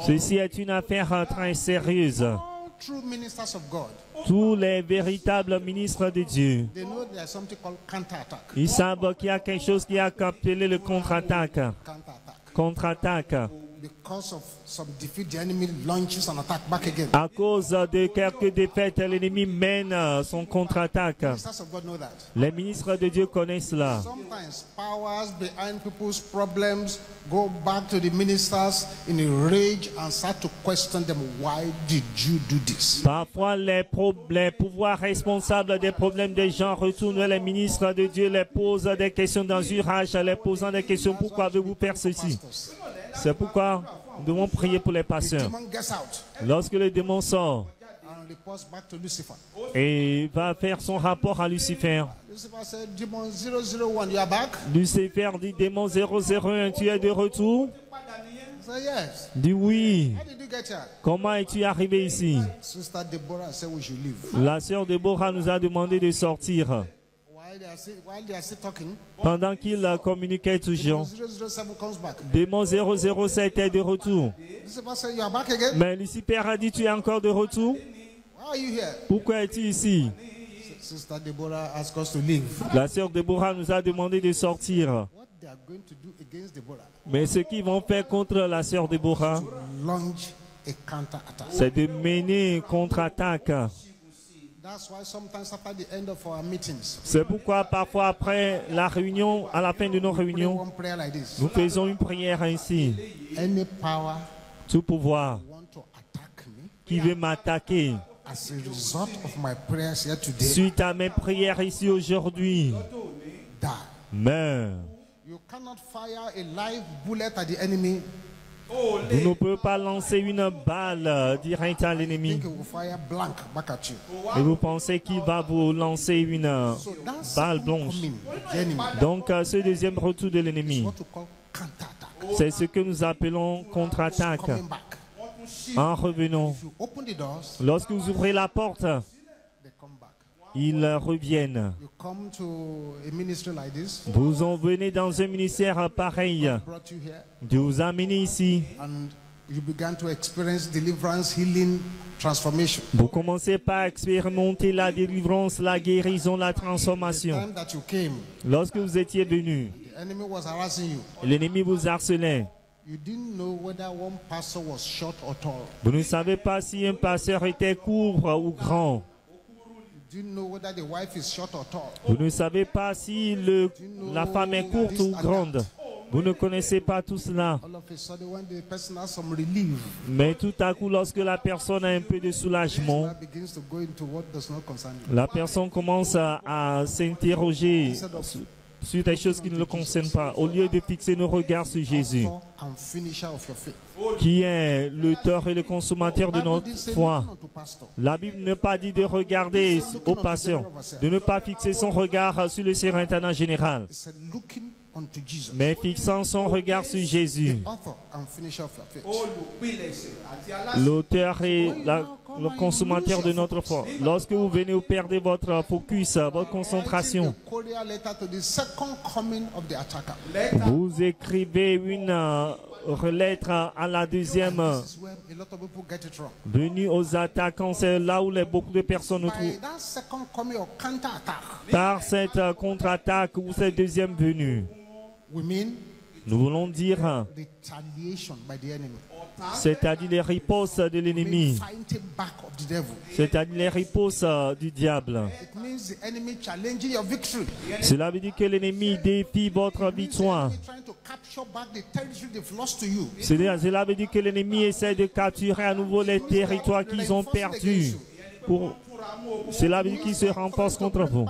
S1: Ceci est une affaire très sérieuse. Tous les véritables ministres de Dieu, ils savent qu'il y a quelque chose qui a appelé le contre-attaque. Contre-attaque.
S2: Because of some defeat, the enemy launches an attack back again.
S1: À cause de quelques défaites, l'ennemi mène son contre-attaque.
S2: Ministers of God know that.
S1: Les ministres de Dieu connaissent cela.
S2: Sometimes powers behind people's problems go back to the ministers in a rage and start to question them. Why did you do this?
S1: Parfois, les pouvoirs responsables des problèmes des gens retournent vers les ministres de Dieu, les posent des questions dans une rage, les posant des questions. Pourquoi avez-vous fait ceci? C'est pourquoi nous devons prier pour les pasteurs. Lorsque le démon sort et va faire son rapport à Lucifer, Lucifer dit, démon 001, tu es de retour? Dit oui. Comment es-tu arrivé ici? La sœur Déborah nous a demandé de sortir. Pendant qu'il communiquait toujours, démon 007 est de retour. Mais Lucifer a dit, tu es encore de retour? Pourquoi es-tu ici? La sœur Déborah nous a demandé de sortir. Mais ce qu'ils vont faire contre la sœur Déborah, c'est de mener une contre-attaque. C'est pourquoi parfois après la réunion, à la fin de nos réunions, nous faisons une prière ainsi. Tout pouvoir qui veut m'attaquer suite à mes prières ici aujourd'hui, meurt. Vous ne pouvez pas lancer une balle directe à l'ennemi. Et vous pensez qu'il va vous lancer une balle blanche. Donc, ce deuxième retour de l'ennemi, c'est ce que nous appelons contre-attaque. En revenant, lorsque vous ouvrez la porte, ils reviennent. Vous en venez dans un ministère pareil. Dieu vous a amené ici. Vous commencez par expérimenter la délivrance, la guérison, la transformation. Lorsque vous étiez venu, l'ennemi vous harcelait. Vous ne savez pas si un pasteur était court ou grand. Vous ne savez pas si la femme est courte ou grande. Vous ne connaissez pas tout cela. Mais tout à coup, lorsque la personne a un peu de soulagement, la personne commence à s'interroger sur des choses qui ne le concernent pas, au lieu de fixer nos regards sur Jésus, qui est l'auteur et le consommateur de notre foi. La Bible ne pas dit de regarder au pasteur, de ne pas fixer son regard sur le surintendant général, mais fixant son regard sur Jésus, l'auteur et le consommateur de notre foi. Lorsque vous venez, vous perdez votre focus, votre concentration. Vous écrivez une lettre à la deuxième venue aux attaquants. C'est là où beaucoup de personnes nous trouvent. Par cette contre-attaque ou cette deuxième venue, nous voulons dire, c'est-à-dire les ripostes de l'ennemi, c'est-à-dire les ripostes du diable. Cela veut dire que l'ennemi défie votre victoire. Cela veut dire que l'ennemi essaie de capturer à nouveau les territoires qu'ils ont perdus. Cela veut dire qu'il se renforce contre vous.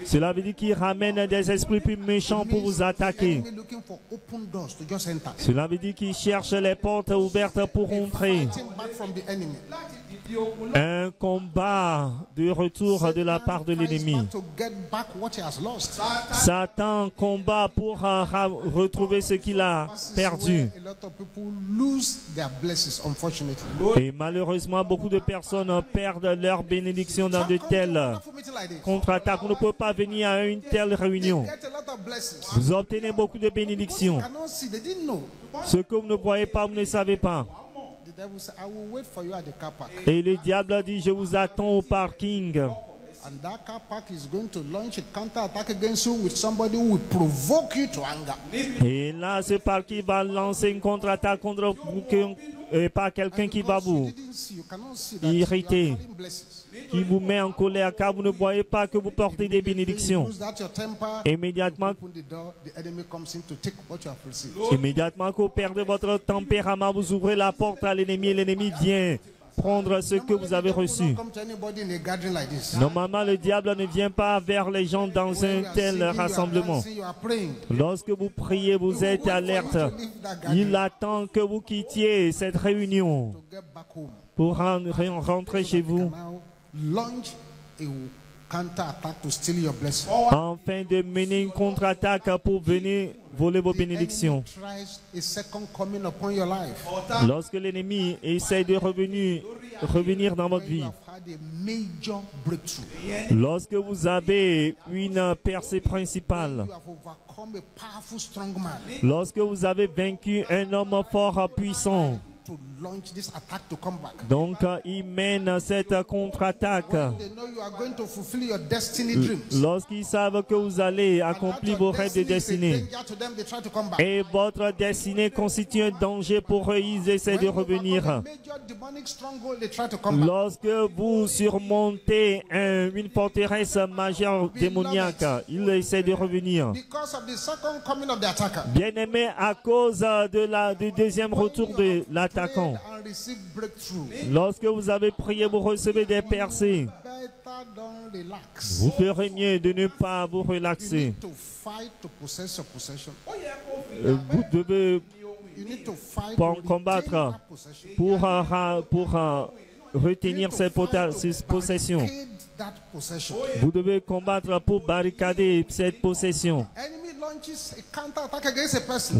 S1: Cela veut dire qu'il ramène des esprits plus méchants pour vous attaquer. Cela veut dire qu'il cherche les portes ouvertes pour entrer. Un combat de retour de la part de l'ennemi. Satan combat pour retrouver ce qu'il a perdu. Et malheureusement, beaucoup de personnes perdent leur bénédiction dans de telles contre-attaques. Vous ne pouvez pas venir à une telle réunion. Vous obtenez beaucoup de bénédictions. Ce que vous ne voyez pas, vous ne savez pas. Et le diable a dit, je vous attends au parking.
S2: And that car park is going to launch a counter-attack against you with somebody who will provoke you to anger.
S1: Et là, ce parc qui va lancer une contre-attaque contre vous, par quelqu'un qui va vous irriter, qui vous met en colère car vous ne voyez pas que vous portez des bénédictions. Immédiatement que vous perdez votre tempérament, vous ouvrez la porte à l'ennemi et l'ennemi vient prendre ce que vous avez reçu. Normalement, le diable ne vient pas vers les gens dans un tel rassemblement. Lorsque vous priez, vous êtes alerte. Il attend que vous quittiez cette réunion pour rentrer chez vous, afin de mener une contre-attaque pour venir voler vos bénédictions. Lorsque l'ennemi essaie de revenir dans votre vie, lorsque vous avez une percée principale, lorsque vous avez vaincu un homme fort puissant, donc il mène cette contre-attaque. Lorsqu'ils savent que vous allez accomplir vos rêves de destinée et votre destinée constitue un danger pour eux, ils essaient de revenir. Lorsque vous surmontez une forteresse majeure démoniaque, ils essaient de revenir. Bien aimé, à cause du deuxième retour de l'attaquant, lorsque vous avez prié, vous recevez des percées. Vous ferez mieux de ne pas vous relaxer. Vous devez combattre pour retenir ces possessions. Vous devez combattre pour barricader cette possession.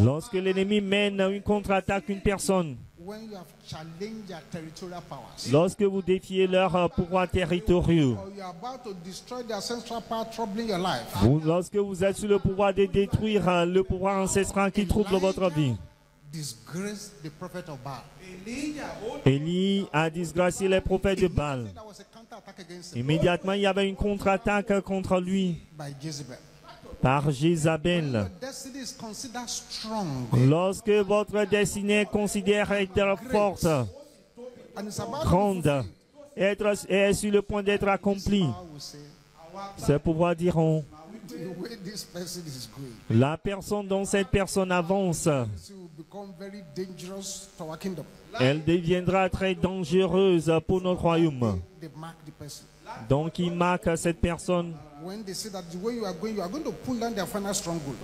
S1: Lorsque l'ennemi mène une contre-attaque une personne, lorsque vous défiez leurs pouvoirs territoriaux, lorsque vous êtes sur le pouvoir de détruire le pouvoir ancestral qui trouble votre vie. Élie a disgracié les prophètes de Baal. Immédiatement, il y avait une contre-attaque contre lui par Jézabel. Lorsque votre destinée est considérée être forte, grande, et est sur le point d'être accomplie, ces pouvoirs diront: la personne dont cette personne avance, elle deviendra très dangereuse pour notre royaume. Donc ils marquent cette personne.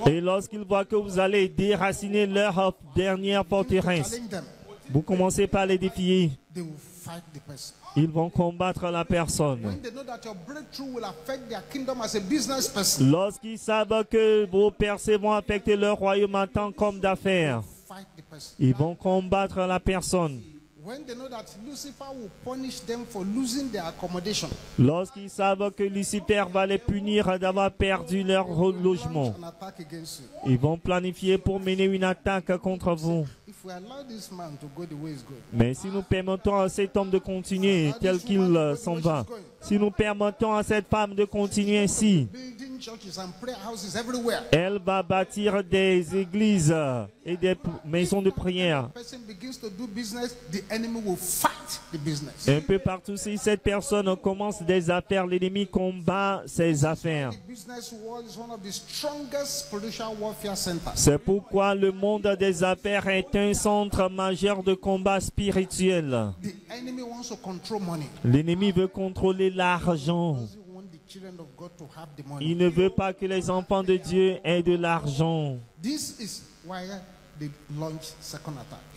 S1: Et lorsqu'ils voient que vous allez déraciner leur dernière forteresse, vous commencez par les défier. Ils vont combattre la personne. Lorsqu'ils savent que vos percées vont affecter leur royaume en tant qu'homme d'affaires, ils vont combattre la personne. Lorsqu'ils savent que Lucifer va les punir d'avoir perdu leur logement, ils vont planifier pour mener une attaque contre vous. Mais si nous permettons à cet homme de continuer tel qu'il s'en va, si nous permettons à cette femme de continuer ainsi, elle va bâtir des églises et des maisons de prière. Un peu partout, si cette personne commence des affaires, l'ennemi combat ses affaires. C'est pourquoi le monde des affaires est un centre majeur de combat spirituel. L'ennemi veut contrôler l'argent. Il ne veut pas que les enfants de Dieu aient de l'argent.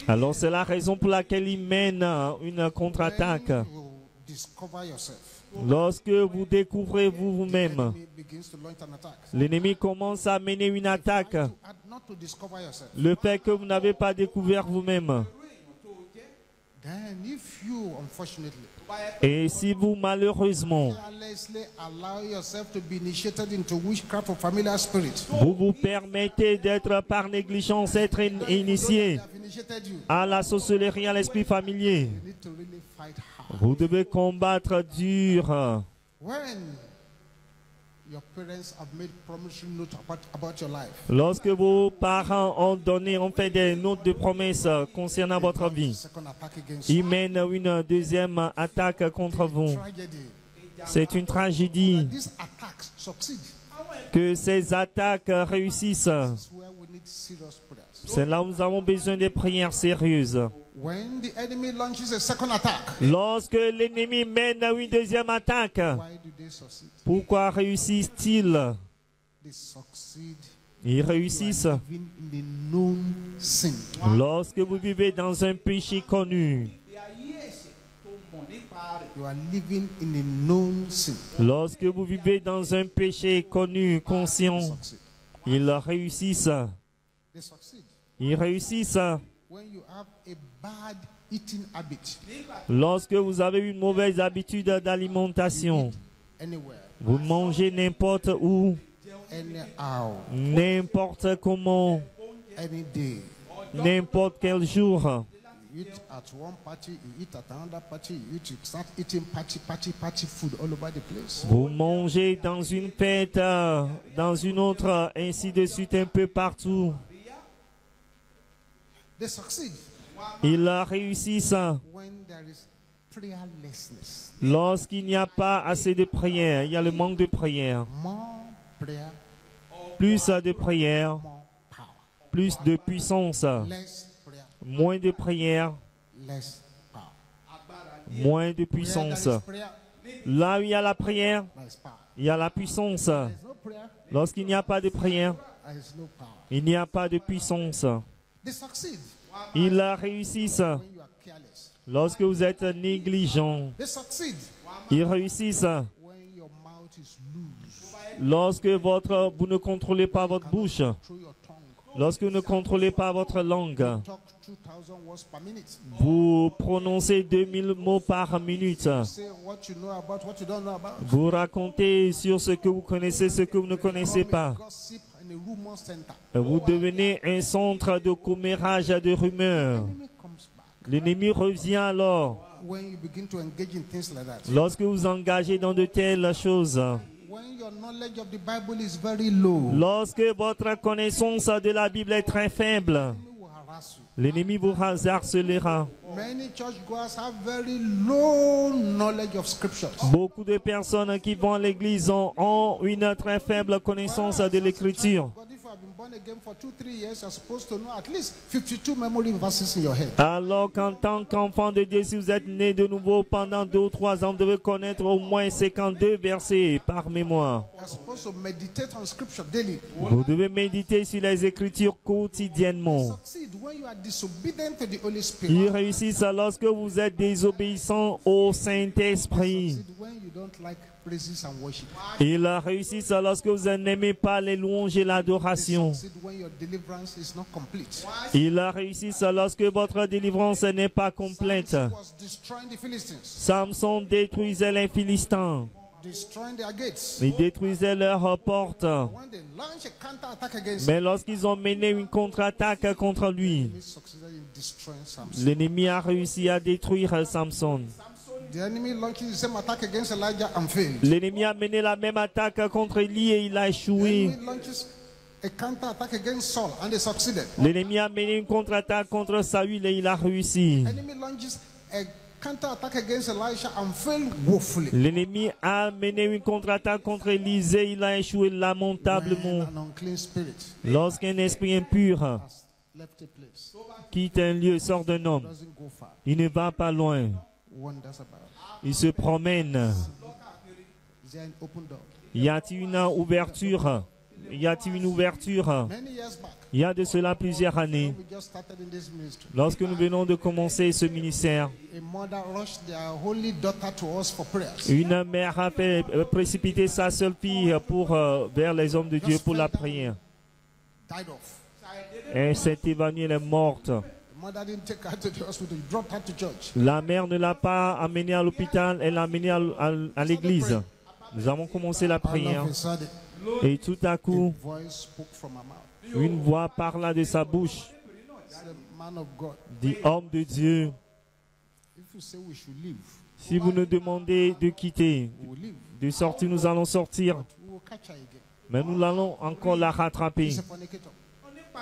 S1: Alors c'est la raison pour laquelle il mène une contre-attaque. Lorsque vous découvrez vous-même, l'ennemi commence à mener une attaque. Le fait que vous n'avez pas découvert vous-même. Et si vous, malheureusement, vous vous permettez d'être par négligence, être initié à la sorcellerie, à l'esprit familier, vous devez combattre dur.
S2: When your parents have made promissory note about your life,
S1: lorsque vos parents ont fait des notes de promesses concernant votre vie,
S2: second attack against you,
S1: ils mènent une deuxième attaque contre vous.
S2: tragedy,
S1: C'est une tragédie
S2: these attacks succeed.
S1: que ces attaques réussissent.
S2: That's where we need serious prayers.
S1: C'est là où nous avons besoin de prières sérieuses.
S2: When the enemy launches a second attack,
S1: Lorsque l'ennemi mène une deuxième attaque,
S2: why do they succeed?
S1: pourquoi réussissent-ils?
S2: They succeed
S1: Ils réussissent
S2: even in the known sin.
S1: lorsque vous vivez dans un péché connu.
S2: You are living in a known sin.
S1: Lorsque vous vivez dans un péché connu, conscient,
S2: Succeed.
S1: ils réussissent.
S2: They succeed.
S1: Ils réussissent
S2: When you have a bad eating habit,
S1: lorsque vous avez une mauvaise habitude d'alimentation.
S2: anywhere,
S1: Vous mangez n'importe où,
S2: anyhow,
S1: n'importe comment,
S2: any day.
S1: n'importe quel jour.
S2: You eat at one party, you eat at another party, you start eating party food all over the place.
S1: Vous mangez dans une fête, dans une autre, ainsi de suite, un peu partout.
S2: They succeed
S1: Ils réussissent
S2: when there is prayerlessness.
S1: lorsqu'il n'y a pas assez de prière. Il y a le manque de prière.
S2: More prayer,
S1: Plus de prière,
S2: more power.
S1: plus de puissance.
S2: Less prayer,
S1: Moins de prière,
S2: less power.
S1: moins de
S2: Where there
S1: puissance.
S2: is prayer,
S1: Là où il y a la prière,
S2: there is power.
S1: il y a la puissance.
S2: There is no prayer,
S1: Lorsqu'il n'y a pas de prière,
S2: there is no power.
S1: il n'y a pas de puissance.
S2: They succeed
S1: Ils réussissent
S2: when you are careless.
S1: lorsque vous êtes négligent.
S2: They succeed
S1: Ils réussissent
S2: when your mouth is loose.
S1: lorsque vous ne contrôlez pas votre bouche.
S2: Through your tongue.
S1: Lorsque vous ne contrôlez pas votre langue.
S2: Talk 2,000 words per minute.
S1: Vous prononcez 2000 mots par minute.
S2: Say what you know about, what you don't know about.
S1: Vous racontez sur ce que vous connaissez, ce que vous ne connaissez pas.
S2: Gossip and a rumor center.
S1: Vous devenez un centre de commérage de rumeurs.
S2: Enemy comes back
S1: L'ennemi revient alors
S2: when you begin to engage in things like that.
S1: lorsque vous engagez dans de telles choses.
S2: When your knowledge of the Bible is very low,
S1: Lorsque votre connaissance de la Bible est très faible,
S2: enemy will harass you.
S1: l'ennemi vous harcelera.
S2: Many churchgoers have very low knowledge of scriptures.
S1: Beaucoup de personnes qui vont à l'église ont une très faible connaissance de l'écriture.
S2: God, if you have been born again for 2-3 years, you're supposed to know at least 52 memory verses in your head.
S1: Alors qu'en tant qu'enfant de Dieu, si vous êtes né de nouveau pendant 2 ou 3 ans, vous devez connaître au moins 52 versets par mémoire.
S2: You're supposed to meditate on scripture daily.
S1: Vous devez méditer sur les Écritures quotidiennement.
S2: Succeed when you are disobedient to the Holy
S1: Ils
S2: Spirit.
S1: réussissent lorsque vous êtes désobéissant au Saint-Esprit.
S2: Succeed when you don't like praises and worship.
S1: Ils réussissent lorsque vous n'aimez pas les louanges et l'adoration.
S2: Succeed when your deliverance is not complete.
S1: Ils réussissent lorsque votre délivrance n'est pas complète.
S2: Samson was destroying the Philistines,
S1: Samson détruisait les Philistins.
S2: destroying their gates.
S1: Ils détruisaient leurs portes.
S2: When they launched a counter-attack against him,
S1: Mais lorsqu'ils ont mené une contre-attaque contre lui,
S2: he succeeded in destroying Samson.
S1: l'ennemi a réussi à détruire Samson.
S2: The enemy launched the same attack against Elijah and failed.
S1: L'ennemi a mené la même attaque contre Élie et il a
S2: The
S1: échoué.
S2: enemy launches a counter-attack against Saul and they succeeded.
S1: L'ennemi a mené une contre-attaque contre Saül et il a réussi.
S2: The enemy launches a counter-attack against Elisha and failed woefully.
S1: L'ennemi a mené une contre-attaque contre Élisée, il a échoué
S2: When
S1: lamentablement.
S2: an unclean spirit
S1: Lorsqu'un esprit impur
S2: has left a place,
S1: quitte un lieu, sort d'un homme,
S2: doesn't go far,
S1: il ne va pas loin,
S2: wanders about.
S1: il se promène.
S2: Is there an open door?
S1: Y a-t-il une ouverture? Y a-t-il une ouverture?
S2: Many years back,
S1: Il y a de cela plusieurs années,
S2: we just started in this ministry.
S1: lorsque nous venons de commencer ce ministère,
S2: A mother rushed their holy daughter to us for prayers.
S1: une mère a fait précipiter sa seule fille vers les hommes de Dieu pour la prière.
S2: Died off.
S1: Elle s'est évanouie, elle est morte.
S2: The mother didn't take her to the hospital, dropped her to church.
S1: La mère ne l'a pas amenée à l'hôpital, elle l'a amenée à l'église. Nous avons commencé la
S2: All
S1: prière
S2: of a sudden,
S1: et tout à
S2: a
S1: coup,
S2: voice spoke from her mouth.
S1: une voix parla de sa bouche,
S2: Said, "Man of God,
S1: dit homme de Dieu,
S2: if
S1: Si vous nous demandez de quitter, de sortir, nous allons sortir. Mais nous allons encore la rattraper.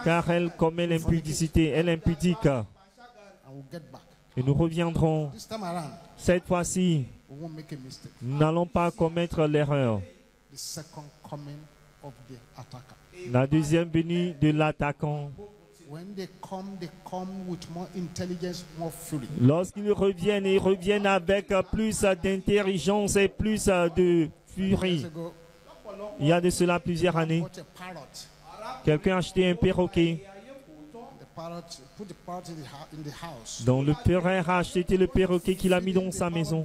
S1: Car elle commet l'impudicité, elle est impudique. Et nous reviendrons. Cette fois-ci, nous n'allons pas commettre l'erreur. La deuxième venue de l'attaquant. Lorsqu'ils reviennent, ils reviennent avec plus d'intelligence et plus de furie. Il y a de cela plusieurs années, quelqu'un a acheté un perroquet. Donc le père a acheté le perroquet qu'il a mis dans sa maison.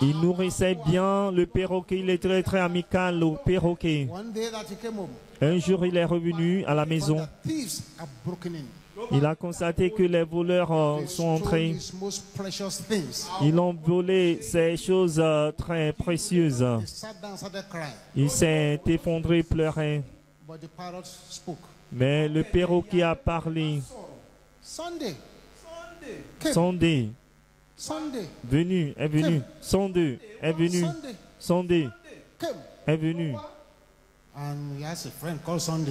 S1: Il nourrissait bien le perroquet, il est très très amical au perroquet. Un jour il est revenu à la maison. Il a constaté que les voleurs sont entrés. Ils ont volé ces choses très précieuses. Il s'est effondré, pleurait. Mais le perroquet a parlé. Sondé. Venu, est venu. Sondé, est venu. Sondé, est venu.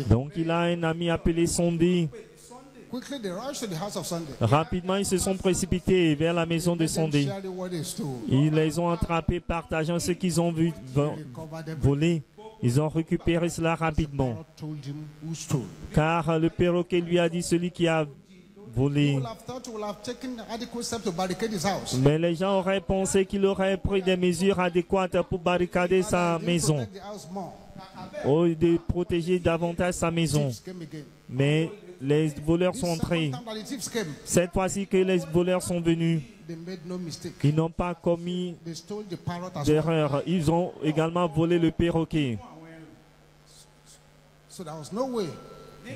S1: Donc il a un ami appelé Sondé. Rapidement, ils se sont précipités vers la maison de Sondé. Ils les ont attrapés, partageant ce qu'ils ont vu voler. Ils ont récupéré cela rapidement. Car le perroquet lui a dit celui qui a volé. Mais les gens auraient pensé qu'il aurait pris des mesures adéquates pour barricader sa maison. Ou de protéger davantage sa maison. Mais les voleurs sont entrés. Cette fois-ci que les voleurs sont venus, ils n'ont pas commis d'erreur. Ils ont également volé le perroquet.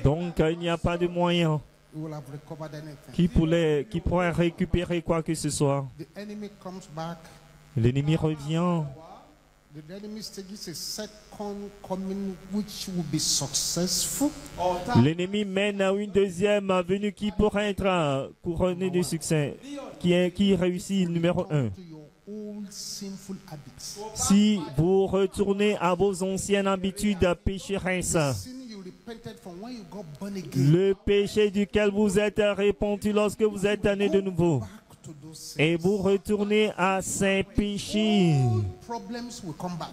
S1: Donc il n'y a pas de moyen qui pourrait récupérer quoi que ce soit. L'ennemi revient. L'ennemi mène à une deuxième venue qui pourrait être couronnée de succès, qui réussit numéro 1. Si vous retournez à vos anciennes habitudes pécheresses, le péché duquel vous êtes répandu lorsque vous êtes né de nouveau, et vous retournez à ces péchés,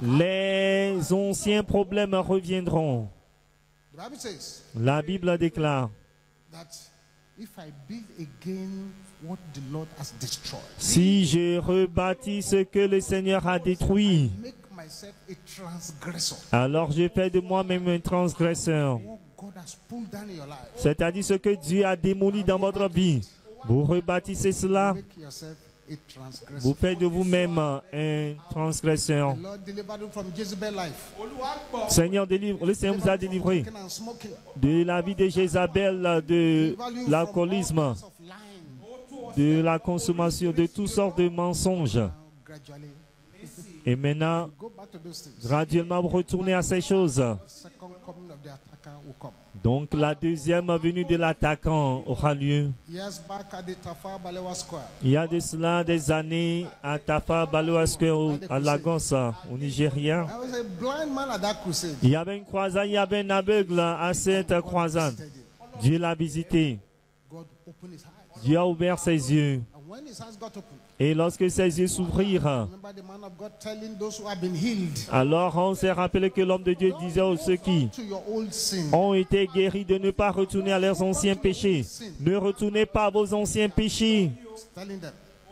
S1: les anciens problèmes reviendront. La Bible déclare, si je rebâtis ce que le Seigneur a détruit, alors je fais de moi-même un transgresseur. C'est-à-dire ce que Dieu a démoli dans votre vie. Vous rebâtissez cela, vous faites de vous-même un transgresseur. Seigneur, le Seigneur vous a délivré de la vie de Jézabel, de l'alcoolisme, de la consommation, de toutes sortes de mensonges. Et maintenant, graduellement, vous retournez à ces choses. Donc, la deuxième venue de l'attaquant aura lieu. Il y a de cela des années à Tafa Balewa Square, à Lagos, au Nigeria. Il y avait une croisade, il y avait un aveugle à cette croisade. Dieu l'a visité. Dieu a ouvert ses yeux. Et lorsque ses yeux s'ouvrirent, alors on s'est rappelé que l'homme de Dieu disait aux ceux qui ont été guéris de ne pas retourner à leurs anciens péchés. Ne retournez pas à vos anciens péchés.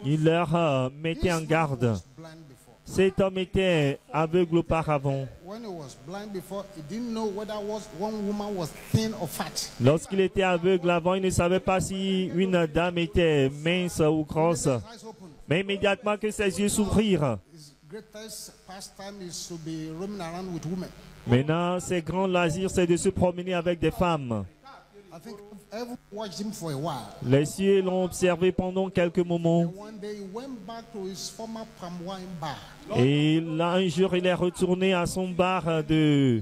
S1: Il leur mettait en garde. Cet homme était aveugle auparavant. Lorsqu'il était aveugle avant, il ne savait pas si une dame était mince ou grosse. Mais immédiatement que ses yeux s'ouvrirent, maintenant, ses grands loisirs, c'est de se promener avec des femmes. Les cieux l'ont observé pendant quelques moments. Et là, un jour, il est retourné à son bar de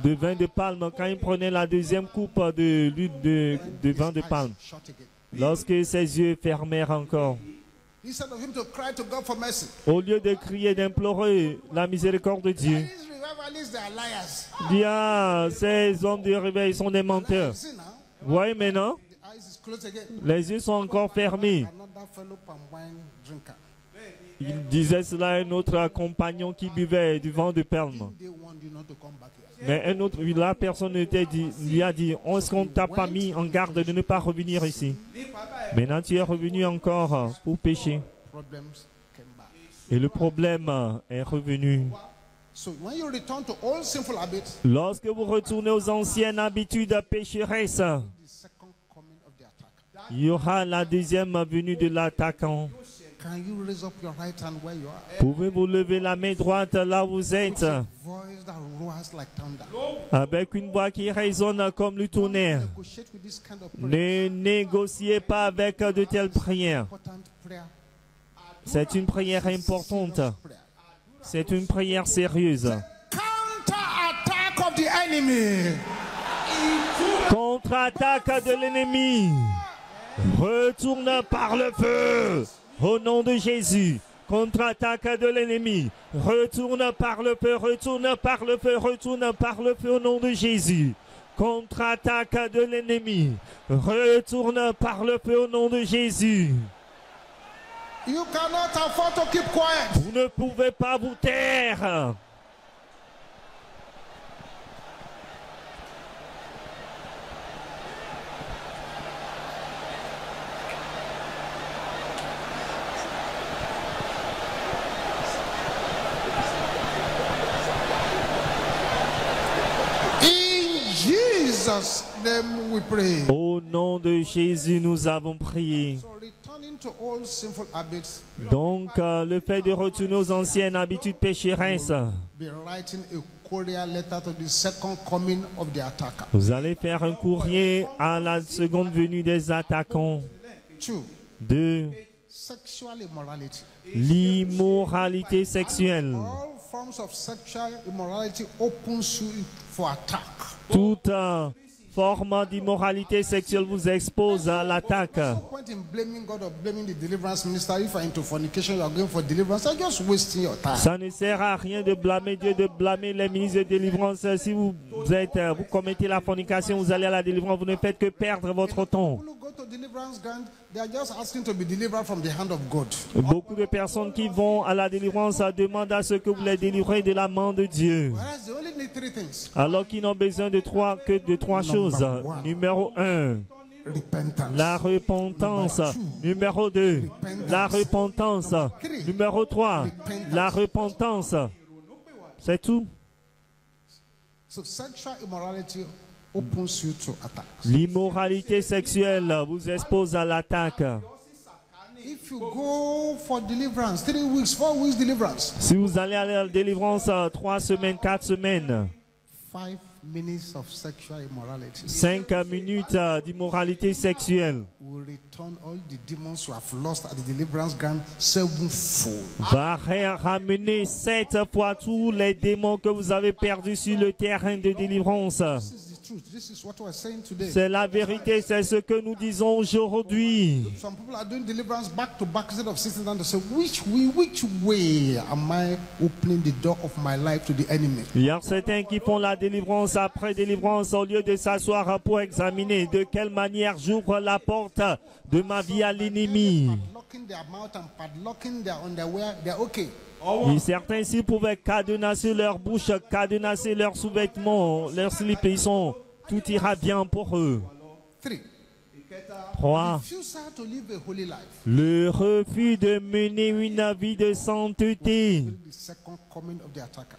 S1: vin de palme. Quand il prenait la deuxième coupe de vin de palme, Lorsque ses yeux fermèrent encore,
S2: instead of him to cry to God for mercy,
S1: au lieu de crier, d'implorer la miséricorde de Dieu,
S2: these revivalists, they are liars.
S1: il dit, ah, ces hommes du réveil sont des menteurs.
S2: See now,
S1: Vous voyez maintenant,
S2: the eyes is closed again.
S1: les yeux sont encore fermés.
S2: Another fellow palm wine drinker.
S1: Il disait cela à un autre compagnon qui buvait du vin de palme.
S2: They want you not to come back here.
S1: Mais un autre, la personne lui a dit, est-ce qu'on t'a pas mis en garde de ne pas revenir ici? Maintenant tu es revenu encore pour pécher.
S2: Problems came back.
S1: Et le problème est revenu.
S2: So when you return to all sinful habits,
S1: Lorsque vous retournez aux anciennes habitudes pécheresses,
S2: the second coming of the attacker.
S1: il y aura la deuxième venue de l'attaquant.
S2: Can you raise up your right hand where you are?
S1: Pouvez-vous lever la main droite là où vous êtes,
S2: Voice that roars like thunder.
S1: avec une voix qui résonne comme le tonnerre?
S2: Negotiate with this kind of prayer.
S1: Ne négociez pas avec de telles prières.
S2: Important prayer.
S1: C'est une prière importante.
S2: Prayer.
S1: C'est une prière sérieuse.
S2: Counter-attack of the enemy.
S1: Contre-attaque de l'ennemi. Retourne par le feu. Au nom de Jésus. Contre-attaque de l'ennemi. Retourne par le feu. Retourne par le feu. Retourne par le feu au nom de Jésus. Contre-attaque de l'ennemi. Retourne par le feu au nom de Jésus.
S2: You cannot afford to keep quiet.
S1: Vous ne pouvez pas vous taire.
S2: In Jesus' name we pray.
S1: Au nom de Jésus, nous avons prié.
S2: So returning to all sinful habits,
S1: Donc, le fait de retourner aux anciennes habitudes pécheresses,
S2: be writing a courier letter to the second coming of the attacker.
S1: vous allez faire un courrier à la seconde venue des attaquants.
S2: 2.
S1: 2.
S2: Sexual immorality.
S1: L'immoralité sexuelle.
S2: All forms of sexual immorality opens you for attack.
S1: Toute forme d'immoralité sexuelle vous expose à l'attaque.
S2: No point in blaming God or blaming the deliverance minister. If you are into fornication, you are going for deliverance. You're just wasting your time.
S1: Ça ne sert à rien de blâmer Dieu, de blâmer les ministres de délivrance. Si vous commettez la fornication, vous allez à la délivrance, vous ne faites que perdre votre temps.
S2: People who go to deliverance ground, they are just asking to be delivered from the hand of God.
S1: Beaucoup de personnes qui vont à la délivrance demandent à ce que vous les délivrez de la main de Dieu.
S2: Whereas they only need 3 things.
S1: Alors qu'ils n'ont besoin de trois choses. Numéro 1,
S2: Repentance.
S1: la repentance. Numéro 2, la repentance. Numéro 3, la repentance. C'est tout.
S2: So sexual immorality opens you to attack.
S1: L'immoralité sexuelle vous expose à l'attaque.
S2: If you go for deliverance, 3 weeks, 4 weeks deliverance,
S1: Si vous allez à la délivrance 3 semaines, 4 semaines,
S2: 5 minutes of sexual immorality
S1: 5 minutes d'immoralité sexuelle
S2: will return all the demons you have lost at the deliverance ground 7-fold.
S1: va ramener 7 fois tous les démons que vous avez perdus sur le terrain de délivrance.
S2: This is the truth. This is what we're saying today.
S1: C'est la vérité, c'est ce que nous disons aujourd'hui.
S2: Some people are doing deliverance back to back instead of sitting down to say, which way am I opening the door of my life to the enemy?
S1: Il y a certains qui font la délivrance après délivrance au lieu de s'asseoir pour examiner de quelle manière j'ouvre la porte de ma vie à l'ennemi.
S2: Padlocking their mouth and padlocking their underwear, they're okay.
S1: Et certains, s'ils pouvaient cadenasser leur bouche, cadenasser leurs sous-vêtements, leurs slips, tout ira bien pour eux.
S2: 3.
S1: 3.
S2: Refusal to live a holy life.
S1: Le refus de mener une vie de sainteté
S2: The second coming of the attacker.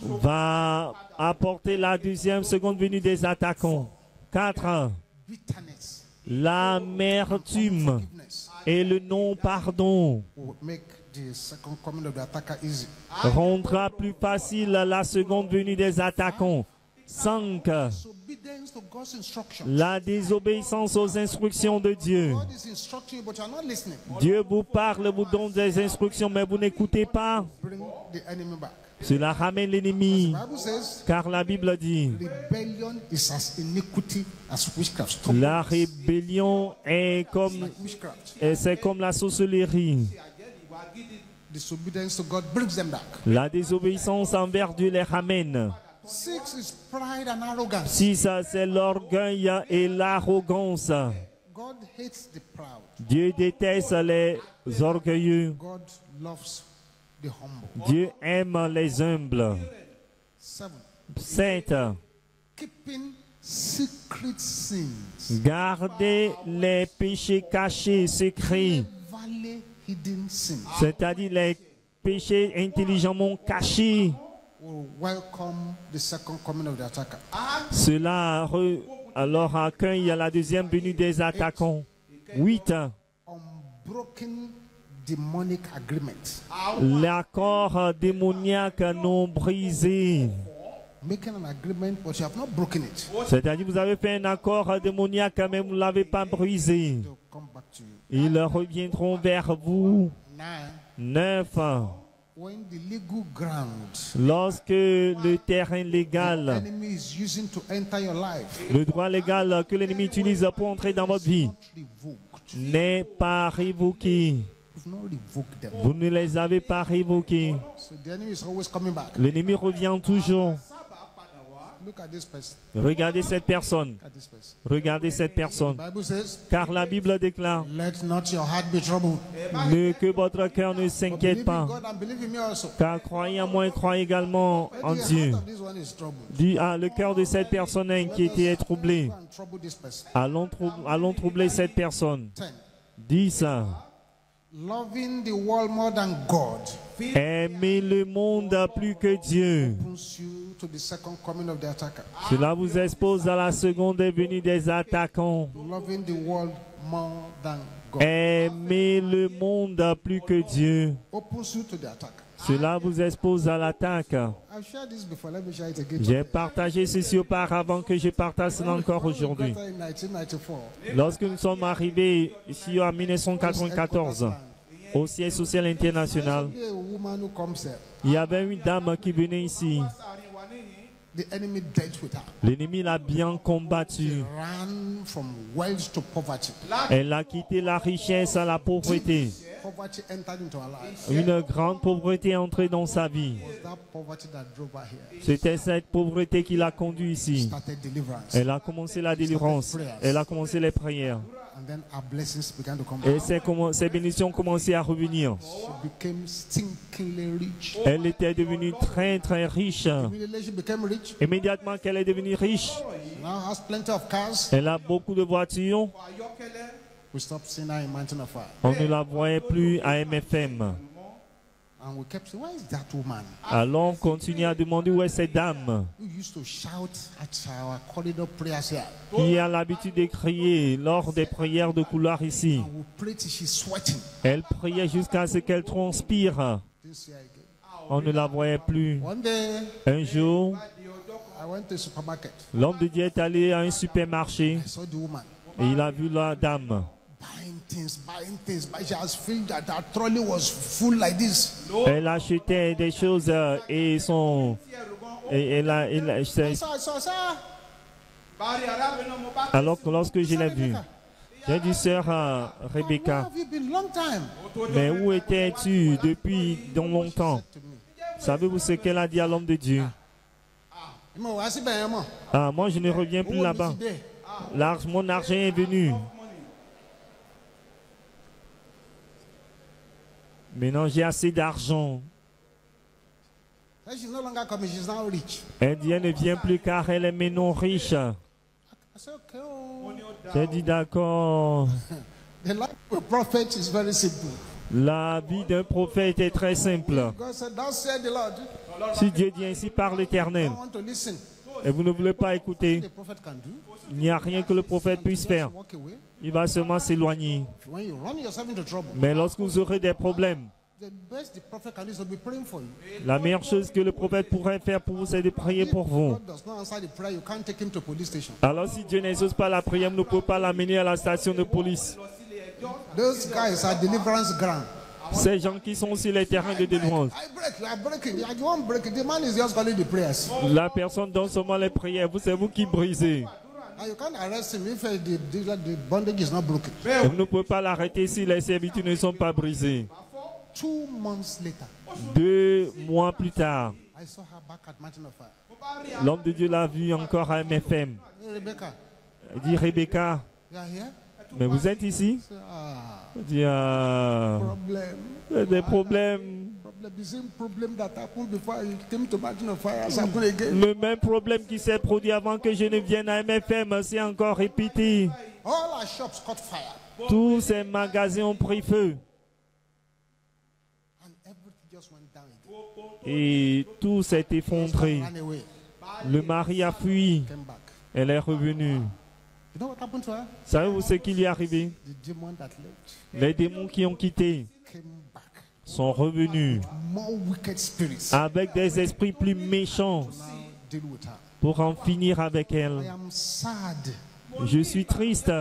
S1: va apporter la seconde venue des attaquants. 4.
S2: Bitterness.
S1: L'amertume
S2: Forgiveness
S1: et le non-pardon
S2: will make the second coming of the attacker easy.
S1: rendra plus facile la seconde venue des attaquants. 5.
S2: Disobedience to God's instruction.
S1: La désobéissance aux instructions de Dieu.
S2: God is instructing you, but you are not listening.
S1: Dieu vous parle, vous donne des instructions, mais vous n'écoutez pas.
S2: Bring the enemy back.
S1: Cela ramène l'ennemi,
S2: The Bible says,
S1: car la Bible dit,
S2: rebellion is as iniquity as witchcraft.
S1: la rébellion est comme,
S2: Like witchcraft.
S1: c'est comme la sorcellerie.
S2: Disobedience to God brings them back.
S1: La désobéissance envers Dieu les ramène.
S2: 6 is pride and arrogance.
S1: 6, c'est l'orgueil et l'arrogance.
S2: God hates the proud.
S1: Dieu déteste les orgueilleux.
S2: God loves the humble.
S1: Dieu aime les humbles.
S2: 7.
S1: 7,
S2: Keeping secret sins.
S1: gardez les péchés cachés, secrets,
S2: Valley hidden sins.
S1: c'est-à-dire les péchés intelligemment cachés.
S2: Will welcome the second coming of the attacker.
S1: Cela alors accueille la deuxième venue des attaquants. 8,
S2: Unbroken demonic agreement.
S1: l'accord démoniaque non brisé.
S2: Making an agreement, but you have not broken it.
S1: C'est-à-dire vous avez fait un accord démoniaque mais vous ne l'avez pas brisé.
S2: They'll come back to you.
S1: Ils reviendront vers vous.
S2: 9.
S1: 9,
S2: When the legal ground
S1: lorsque le terrain
S2: the
S1: légal,
S2: enemy is using to enter your life
S1: le droit légal que l'ennemi utilise pour entrer dans votre vie
S2: is not revoked.
S1: n'est pas révoqué.
S2: You've not revoked them.
S1: Vous ne les avez pas révoqués.
S2: So the enemy is always coming back.
S1: L'ennemi revient toujours.
S2: Look at this person.
S1: Regardez cette personne.
S2: Look at this person.
S1: Regardez cette personne.
S2: The Bible says,
S1: Car la Bible déclare
S2: let not your heart be troubled.
S1: que votre cœur ne
S2: But
S1: s'inquiète
S2: believe in
S1: pas.
S2: God and believe in me also.
S1: Car croyez en moi et croyez également en
S2: The
S1: Dieu.
S2: heart of this one is troubled.
S1: Dit, ah, le cœur de cette personne est inquiété et troublé.
S2: Go and trouble this person.
S1: Allons troubler cette personne.
S2: 10.
S1: 10.
S2: Loving the world more than God
S1: Aimez le monde plus que Dieu.
S2: opens you to the second coming of the attacker.
S1: Cela vous expose à la seconde venue des attaquants.
S2: Loving the world more than God
S1: Aimez le monde plus que Dieu.
S2: opens you to the attacker.
S1: Cela vous expose à l'attaque.
S2: I've shared this before. Let me share it again.
S1: J'ai partagé ceci auparavant que je partage cela encore aujourd'hui.
S2: In 1994,
S1: Lorsque nous sommes arrivés ici en 1994 au siège social international,
S2: a woman who comes there,
S1: il y avait une dame qui venait ici.
S2: the enemy dealt with her.
S1: L'ennemi l'a bien combattu.
S2: Ran from wealth to poverty.
S1: Elle a quitté la richesse à la pauvreté.
S2: Poverty entered into her life.
S1: Une grande pauvreté est entrée dans sa vie.
S2: It was that poverty that drove her here.
S1: C'était cette pauvreté qui l'a conduit ici.
S2: Started deliverance.
S1: Elle a commencé la délivrance. Elle a commencé les prières.
S2: And then our blessings began to come
S1: Et
S2: back.
S1: ses bénédictions ont commencé à revenir.
S2: She became stinkingly rich.
S1: Elle était devenue très très riche.
S2: Immediately she became rich.
S1: Immédiatement qu'elle est devenue riche,
S2: Now has plenty of cars.
S1: elle a beaucoup de voitures.
S2: We stopped seeing her in Mountain of Fire.
S1: On ne la voyait plus à MFM.
S2: And we kept saying, where is that woman
S1: Alors on continue à demander où est cette dame
S2: who used to shout at our corridor prayers here?
S1: qui a l'habitude de crier lors des prières de couloir ici.
S2: And we pray till she's sweating.
S1: Elle priait jusqu'à ce qu'elle transpire.
S2: Didn't see her again.
S1: On ne la voyait plus.
S2: One day,
S1: Un jour,
S2: I went to a supermarket.
S1: l'homme de Dieu est allé à un supermarché
S2: I saw the woman
S1: et il a vu la dame.
S2: buying things, buying things. But she has felt that her trolley was full like this.
S1: Elle achetait des choses et son... Et
S2: I saw.
S1: alors que lorsque je l'ai vue, j'ai dit, sœur
S2: Where
S1: Rebecca,
S2: have you been? Long time.
S1: mais où étais-tu depuis donc longtemps?
S2: To me.
S1: Savez-vous ce qu'elle a dit à l'homme de Dieu?
S2: Mo, I see ben, mo.
S1: Ah, moi je ne reviens plus
S2: Owó mi
S1: là-bas.
S2: ti dé.
S1: Mon argent est venu. Maintenant j'ai assez d'argent.
S2: Then she's no longer coming. She's now rich.
S1: Elle dit, elle ne vient plus car elle est maintenant riche.
S2: I said, okay. Oh.
S1: J'ai dit, d'accord.
S2: The life of a prophet is very simple.
S1: La vie d'un prophète est très simple.
S2: God said, thus said the Lord.
S1: Si Dieu dit ainsi par l'Éternel,
S2: I want to listen.
S1: et vous ne voulez pas écouter,
S2: The prophet can do.
S1: il n'y a rien que le prophète puisse faire.
S2: Walk away.
S1: Il va seulement s'éloigner.
S2: When you run yourself into trouble,
S1: Mais lorsque vous aurez des problèmes,
S2: the best the prophet can do is to be praying for you.
S1: la meilleure chose que le prophète pourrait faire pour vous, c'est de prier pour vous.
S2: God does not answer the prayer. You can't take him to police station.
S1: Alors si Dieu n'exauce pas la prière, vous ne pouvez pas l'amener à la station de police.
S2: Those guys are deliverance ground.
S1: Ces gens qui sont sur les terrains de délivrance.
S2: I break it. You won't break it. The man is just calling the prayers.
S1: La personne donne seulement les prières. C'est vous qui brisez.
S2: You can't arrest him if the bondage is not broken.
S1: Et vous ne pouvez pas l'arrêter si les servitudes ne sont pas brisées.
S2: 2 months later,
S1: 2 mois plus tard,
S2: I saw her back at Mountain of Fire.
S1: l'homme de Dieu l'a vu encore à MFM.
S2: Hey, Rebecca,
S1: Il dit, Rebecca,
S2: you are here?
S1: mais vous êtes ici? Il dit,
S2: Problem.
S1: des problèmes.
S2: The same problem that happened before I came to Mountain of Fire has happened again.
S1: Le même problème qui s'est produit avant que je ne vienne à MFM, c'est encore répété.
S2: All our shops caught fire.
S1: Tous ces magasins ont pris feu.
S2: And everything just went down again.
S1: Et tout s'est effondré.
S2: Ran away.
S1: Le mari a fui.
S2: Came back.
S1: Elle est revenue.
S2: You know what happened to her?
S1: Savez-vous ce qui lui est arrivé?
S2: The demon that left
S1: Les démons qui ont quitté
S2: came back.
S1: sont revenus
S2: More wicked spirits.
S1: avec des esprits plus méchants
S2: Now deal with her.
S1: pour en finir avec
S2: I
S1: elle.
S2: am sad
S1: Je suis triste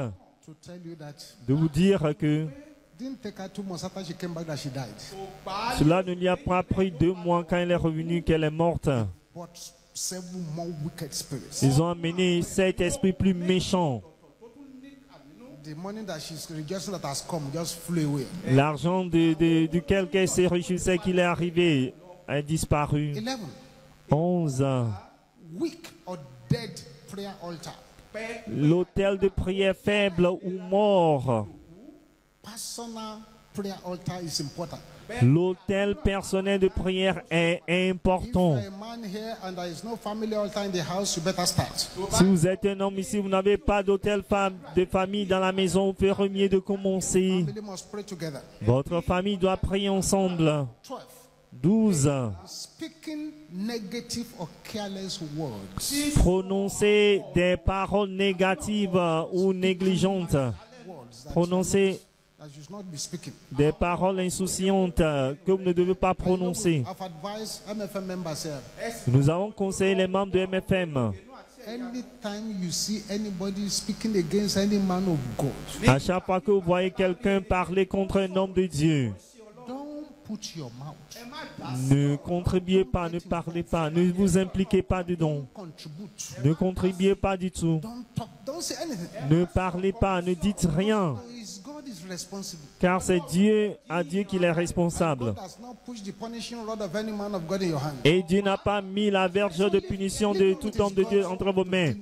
S2: to tell you that
S1: de vous dire que
S2: didn't take her 2 months after she came back that she died.
S1: cela ne lui a pas pris 2 mois quand elle est revenue qu'elle est morte.
S2: But 7 more wicked spirits.
S1: Ils ont amené 7 esprits plus méchants.
S2: The money that she's rejoicing that has come just flew away.
S1: L'argent duquel qu'elle s'est réjouissait qu'il est arrivé a disparu.
S2: 11.
S1: 11.
S2: Weak or dead prayer altar.
S1: L'autel de prière faible ou mort.
S2: Personal prayer altar is important.
S1: L'autel personnel de prière est important.
S2: If you're a man here and there is no family altar in the house, you better start.
S1: Si vous êtes un homme ici, vous n'avez pas d'autel de famille dans la maison, vous ferez mieux de commencer.
S2: Family must pray together.
S1: Votre famille doit prier ensemble.
S2: 12.
S1: 12.
S2: Speaking negative or careless words.
S1: Prononcer des paroles négatives ou négligentes. Prononcer
S2: That you should not be speaking.
S1: des paroles insouciantes que vous ne devez pas prononcer.
S2: I've advised MFM members here.
S1: Nous avons conseillé les membres de MFM.
S2: Anytime you see anybody speaking against any man of God,
S1: À chaque fois que vous voyez quelqu'un parler contre un homme de Dieu,
S2: don't put your mouth.
S1: ne contribuez pas, ne parlez pas, ne vous impliquez pas dedans.
S2: Contribute.
S1: Ne contribuez pas du tout.
S2: Don't talk. Don't say anything.
S1: Ne parlez pas, ne dites rien.
S2: God is responsible.
S1: Car c'est Dieu, à Dieu qu'il est responsable.
S2: God has not pushed the punishing rod of any man of God in your hand.
S1: Et Dieu n'a pas mis la verge de punition de tout homme de Dieu entre vos mains.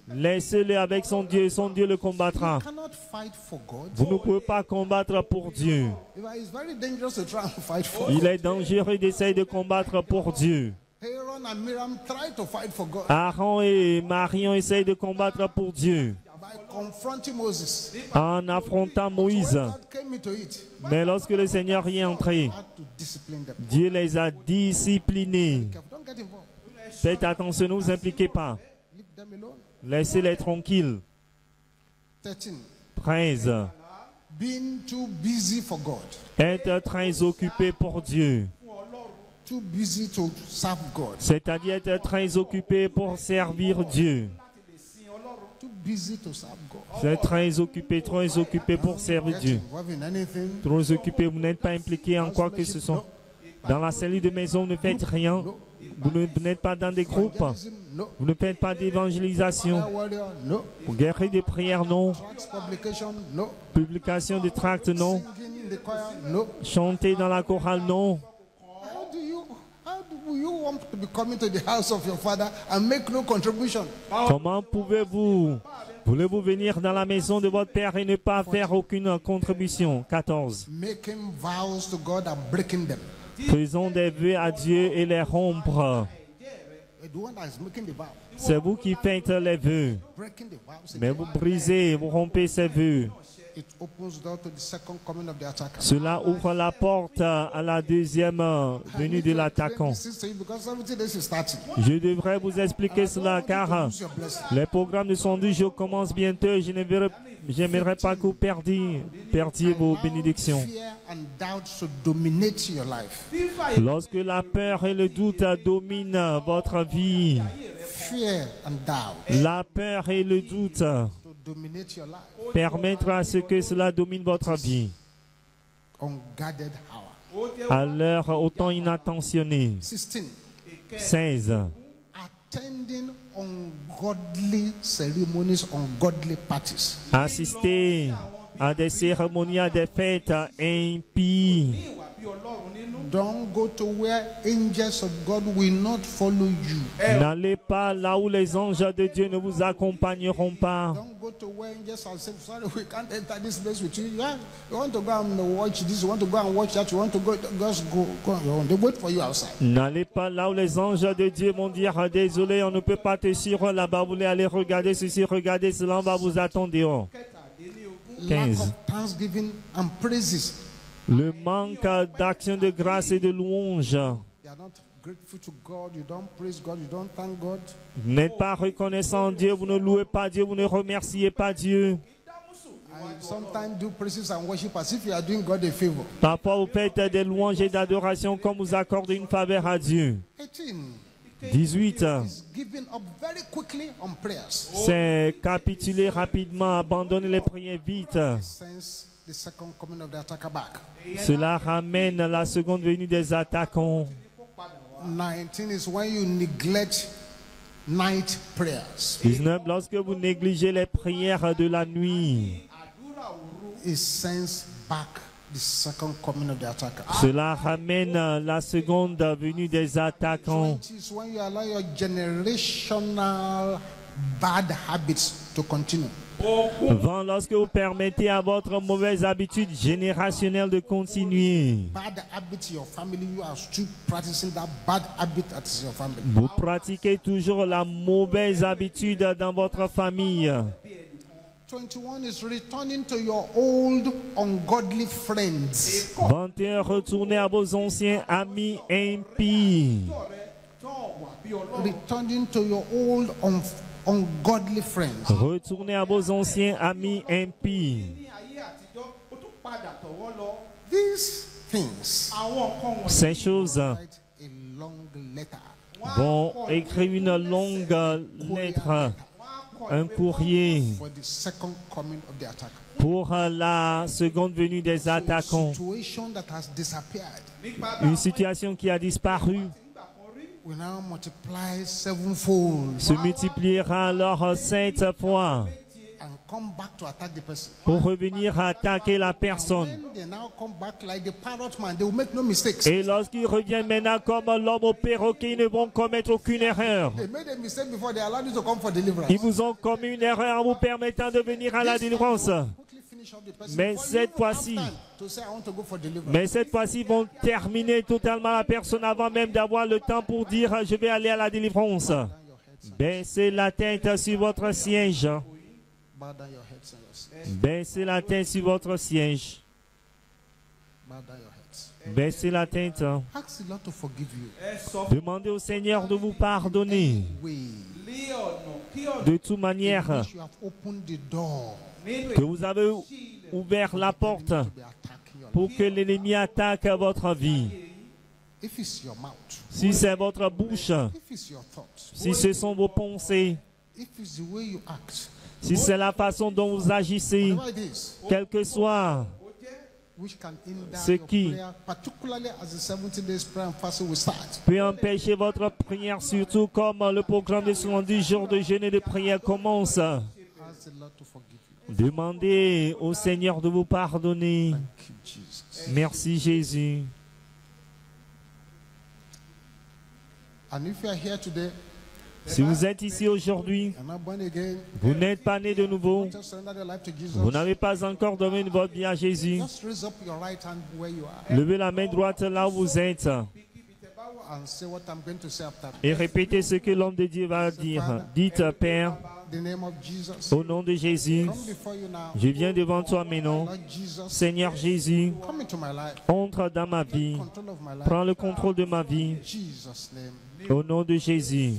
S1: Laissez-le avec son Dieu le combattra.
S2: You cannot fight for God.
S1: Vous ne pouvez pas combattre pour Dieu.
S2: It's very dangerous to try and fight for
S1: Il
S2: God.
S1: est dangereux d'essayer de combattre pour Dieu.
S2: Aaron and Miriam tried to fight for God
S1: Aaron et Marion essayent de combattre pour Dieu
S2: by confronting Moses.
S1: en affrontant Moïse.
S2: God came into it.
S1: Mais lorsque le Seigneur y est entré,
S2: Had to discipline them.
S1: Dieu les a disciplinés.
S2: Don't get involved.
S1: Faites attention, ne vous impliquez pas.
S2: Leave them alone.
S1: Laissez-les tranquilles.
S2: 13.
S1: 13.
S2: Being too busy for God.
S1: Être très occupé pour Dieu.
S2: Too busy to serve God.
S1: C'est-à-dire être très occupé pour servir Dieu.
S2: Too busy to serve God.
S1: C'est très occupé pour servir Dieu.
S2: Involved in anything.
S1: Trop occupé, vous n'êtes pas impliqué en quoi que ce soit. Dans la cellule de maison, vous ne faites rien. Vous n'êtes pas dans des groupes.
S2: Evangelism, no.
S1: Vous ne faites pas d'évangélisation.
S2: Prayer warrior, no.
S1: Guerre de prière, non.
S2: Tracts publication, no.
S1: Publication de tracts, non.
S2: Singing in the choir, no.
S1: Chanter dans la chorale, non.
S2: How do you want to be coming to the house of your father and make no contribution?
S1: Comment voulez-vous venir dans la maison de votre père et ne pas faire aucune contribution? 14.
S2: Making vows to God and breaking them.
S1: Faisons des vœux à Dieu et les rompre.
S2: The one that is making the vow,
S1: C'est vous qui faites les vœux.
S2: breaking the vows,
S1: Mais vous brisez, vous rompez ces vœux.
S2: it opens door to the second coming of the attacker.
S1: Cela ouvre la porte à la deuxième venue de l'attaquant.
S2: Because 70 days is starting.
S1: Je devrais vous expliquer cela car
S2: Lose your blessing.
S1: les programmes de 112 jours commencent bientôt. J'aimerais pas que vous perdiez vos bénédictions.
S2: Fear and doubt should dominate your life.
S1: Lorsque la peur et le doute dominent votre vie,
S2: Fear and doubt
S1: la peur et le doute
S2: to dominate your life.
S1: permettra à ce que cela domine votre vie.
S2: Unguarded hour.
S1: à l'heure au temps inattentionné. 16.
S2: Attending ungodly ceremonies, ungodly parties.
S1: Assister à des cérémonies, à des fêtes impies.
S2: Don't go to where angels of God will not follow you.
S1: N'allez pas là où les anges de Dieu ne vous accompagneront pas.
S2: Don't go to where angels are saying, sorry, we can't enter this place with you. You want to go and watch this, you want to go and watch that, you want to go, just go on your own. They wait for you outside.
S1: N'allez pas là où les anges de Dieu vont dire, désolé, on ne peut pas te suivre là-bas, vous voulez aller regarder ceci, regarder cela, on va vous attendre dehors. 15.
S2: Lack of thanksgiving and praises.
S1: Le manque d'action de grâce et de louange.
S2: You are not grateful to God, you don't praise God, you don't thank God.
S1: Vous n'êtes pas reconnaissant Dieu, vous ne louez pas Dieu, vous ne remerciez pas Dieu.
S2: I sometimes do praises and worship as if you are doing God a favor.
S1: Parfois vous faites des louanges et d'adoration comme vous accordez une faveur à Dieu. 18.
S2: Giving up very quickly on prayers.
S1: C'est capituler rapidement, abandonner les prières vite.
S2: Since the second coming of the attacker back.
S1: Cela ramène la seconde venue des attaquants.
S2: 19 is when you neglect night prayers.
S1: 19. Lorsque vous négligez les prières de la nuit.
S2: It sends back the second coming of the attacker.
S1: Cela ramène la seconde venue des attaquants.
S2: 20 is when you allow your generational bad habits to continue.
S1: 20. Lorsque vous permettez à votre mauvaise habitude générationnelle de continuer.
S2: Bad habits in your family, you are still practicing that bad habit that is your family.
S1: Vous pratiquez toujours la mauvaise habitude dans votre famille.
S2: 21 is returning to your old ungodly friends.
S1: 21. Retournez à vos anciens amis impies.
S2: Returning to your old ungodly friends.
S1: Retournez à vos anciens amis impies.
S2: These things
S1: Ces choses
S2: write a long letter.
S1: vont écrire une longue lettre, un courrier
S2: For the second coming of the attacker.
S1: pour la seconde venue des attaquants.
S2: Situation that has disappeared
S1: Une situation qui a disparu
S2: will now multiply sevenfold
S1: se multipliera alors 7 fois
S2: and come back to attack the person.
S1: pour revenir attaquer la personne.
S2: When they now come back like the parrot man, they will make no mistakes.
S1: Et lorsqu'ils reviennent maintenant comme l'homme au perroquet, ils ne vont commettre aucune erreur.
S2: They made a mistake before they allowed you to come for deliverance.
S1: Ils vous ont commis une erreur en vous permettant de venir à la délivrance.
S2: Quickly finish off the person
S1: Mais
S2: before
S1: cette
S2: you
S1: fois-ci,
S2: have time to say, I want to go for deliverance.
S1: Mais cette fois-ci, ils vont terminer totalement la personne avant même d'avoir le temps pour dire « Je vais aller à la délivrance ». Baissez la tête sur votre siège.
S2: Bow down your heads and your seats.
S1: Baissez la tête sur votre siège.
S2: Bow down your heads.
S1: Baissez la tête.
S2: Ask the Lord to forgive you.
S1: Demandez au Seigneur de vous pardonner.
S2: Way
S1: De toute manière,
S2: which you have opened the door
S1: que vous avez ouvert la porte
S2: to be attacking your life.
S1: pour que l'ennemi attaque votre vie.
S2: If it's your mouth,
S1: Si c'est votre bouche,
S2: if it's your thoughts,
S1: si ce sont vos pensées,
S2: if it's the way you act,
S1: si c'est la façon dont vous agissez,
S2: whatever it is,
S1: quel que soit
S2: which can hinder
S1: Ce
S2: your
S1: qui-
S2: prayer, particularly as the 70 days prayer and fasting will start.
S1: peut empêcher votre prière, surtout comme le programme de 70 jours de jeûne et de prière commence.
S2: Ask the Lord to forgive you.
S1: Demandez au Seigneur de vous pardonner.
S2: Thank you, Jesus.
S1: Merci Jésus.
S2: And if you are here today,
S1: Si vous êtes ici aujourd'hui,
S2: you're not born again,
S1: vous n'êtes pas né de nouveau,
S2: just surrender your life to Jesus.
S1: vous n'avez pas encore donné votre vie à Jésus,
S2: Just raise up your right hand where you are
S1: levez la main droite là où vous êtes
S2: and say what I'm going to say after.
S1: et répétez ce que l'homme de Dieu va dire. Dites, Père,
S2: The name of Jesus.
S1: au nom de Jésus,
S2: Come before you now.
S1: je viens devant toi maintenant.
S2: Lord Jesus,
S1: Seigneur Jésus,
S2: come into my life.
S1: entre dans ma vie,
S2: Control of my life.
S1: prends le contrôle de ma vie.
S2: In Jesus' name.
S1: Au nom de Jésus.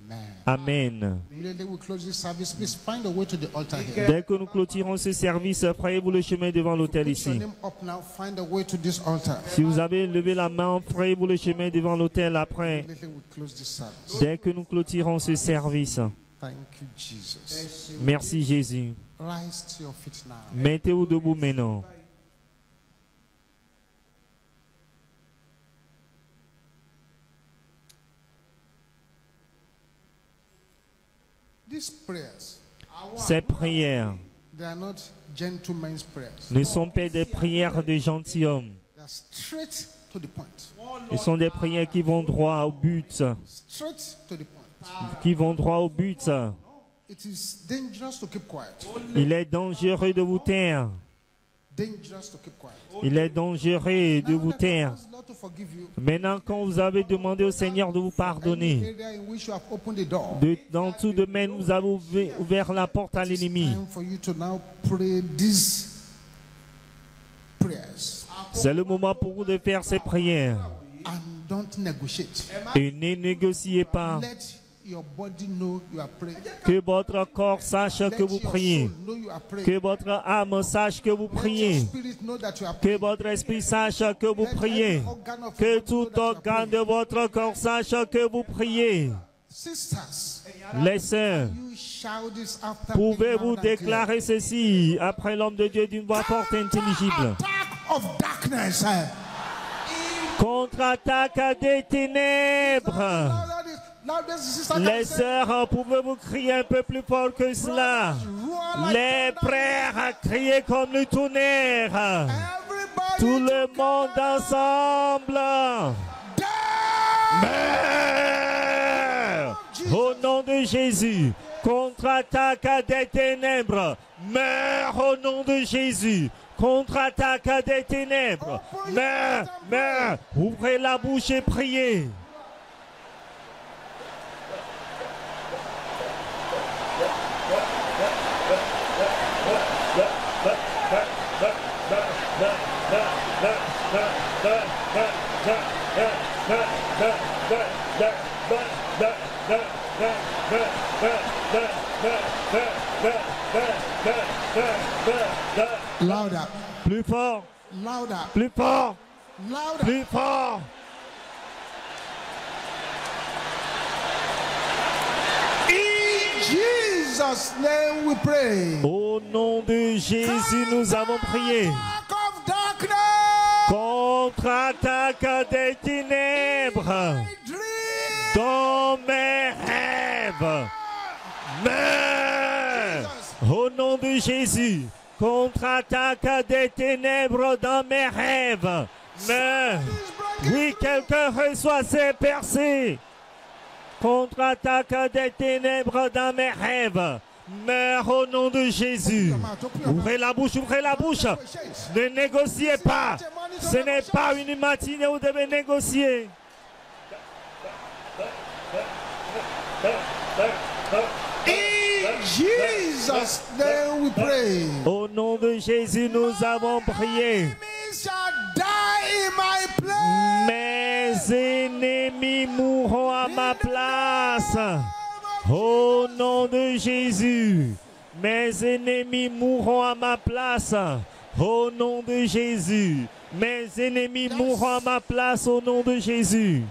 S2: Amen.
S1: Amen.
S2: Immediately we close this service. Please find a way to the altar here.
S1: Dès que nous clôturons ce service, frayez-vous le chemin devant l'autel
S2: Put your
S1: ici.
S2: name up now. Find a way to this altar.
S1: Si vous avez levé la main, frayez-vous le chemin devant l'autel après.
S2: Immediately we close this service.
S1: Dès que nous clôturons ce service.
S2: Thank you, Jesus.
S1: Merci Jésus.
S2: Rise to your feet now.
S1: Mettez-vous debout maintenant.
S2: These prayers,
S1: Ces prières
S2: they are not gentlemen's prayers.
S1: ne sont pas des prières de gentilshommes.
S2: They are straight to the point.
S1: Ce sont des prières qui vont droit au but.
S2: Straight to the point.
S1: Qui vont droit au but.
S2: It is dangerous to keep quiet.
S1: Il est dangereux de vous taire.
S2: Dangerous to keep quiet.
S1: Il est dangereux de vous taire.
S2: Ask the Lord to forgive you.
S1: Maintenant, quand vous avez demandé au Seigneur de vous pardonner,
S2: Any area in which you have opened the door.
S1: dans tout domaine, vous avez ouvert la porte à l'ennemi.
S2: Time for you to now pray these prayers
S1: C'est le moment pour vous de faire ces prières.
S2: and don't negotiate.
S1: Et ne négociez pas.
S2: Let your body know you are praying.
S1: Que votre corps sache
S2: Let
S1: que vous
S2: your
S1: priez.
S2: soul know you are praying.
S1: Que votre âme sache que vous
S2: Let your
S1: priez.
S2: spirit know that you are
S1: Que
S2: praying.
S1: votre esprit sache que vous
S2: Let
S1: priez.
S2: every organ of
S1: Que
S2: your body know
S1: tout
S2: that you are
S1: organe de
S2: praying.
S1: votre corps sache que vous priez.
S2: Sisters,
S1: Les sœurs,
S2: you shout this after me
S1: pouvez-vous
S2: loud and clear.
S1: déclarer ceci après l'homme de Dieu d'une voix forte et intelligible?
S2: Attack of darkness.
S1: Contre-attaque des ténèbres. Les sœurs, pouvez-vous crier un peu plus fort que cela? Les frères, criez comme le tonnerre. Tout le monde ensemble. Meurs! Au nom de Jésus. Contre-attaque des ténèbres. Meurs au nom de Jésus. Contre-attaque des ténèbres. Meurs, meurs. Ouvrez la bouche et priez.
S2: Louder,
S1: Plus fort,
S2: louder,
S1: plus fort,
S2: louder.
S1: plus fort.
S2: In Jesus' name we pray.
S1: Au nom de Jésus, nous avons prié.
S2: Attack of darkness.
S1: Contre-attaque des ténèbres.
S2: Dream.
S1: Dans mes rêves. Meurs. Au nom de Jésus. Contre-attaque des ténèbres dans mes rêves. Meurs. Oui, quelqu'un reçoit ses percées. Contre-attaque des ténèbres dans mes rêves. Meurs au nom de Jésus. Ouvrez la bouche, ouvrez la bouche. Ne négociez pas. Ce n'est pas une matinée où vous devez négocier.
S2: In Jesus' name we pray.
S1: Au nom de Jésus, nous avons prié.
S2: Enemies shall die in my place.
S1: Mes ennemis mourront à ma place. Au nom de Jésus. Mes ennemis mourront à ma place. Au nom de Jésus. Mes ennemis mourront à ma place au nom de Jésus.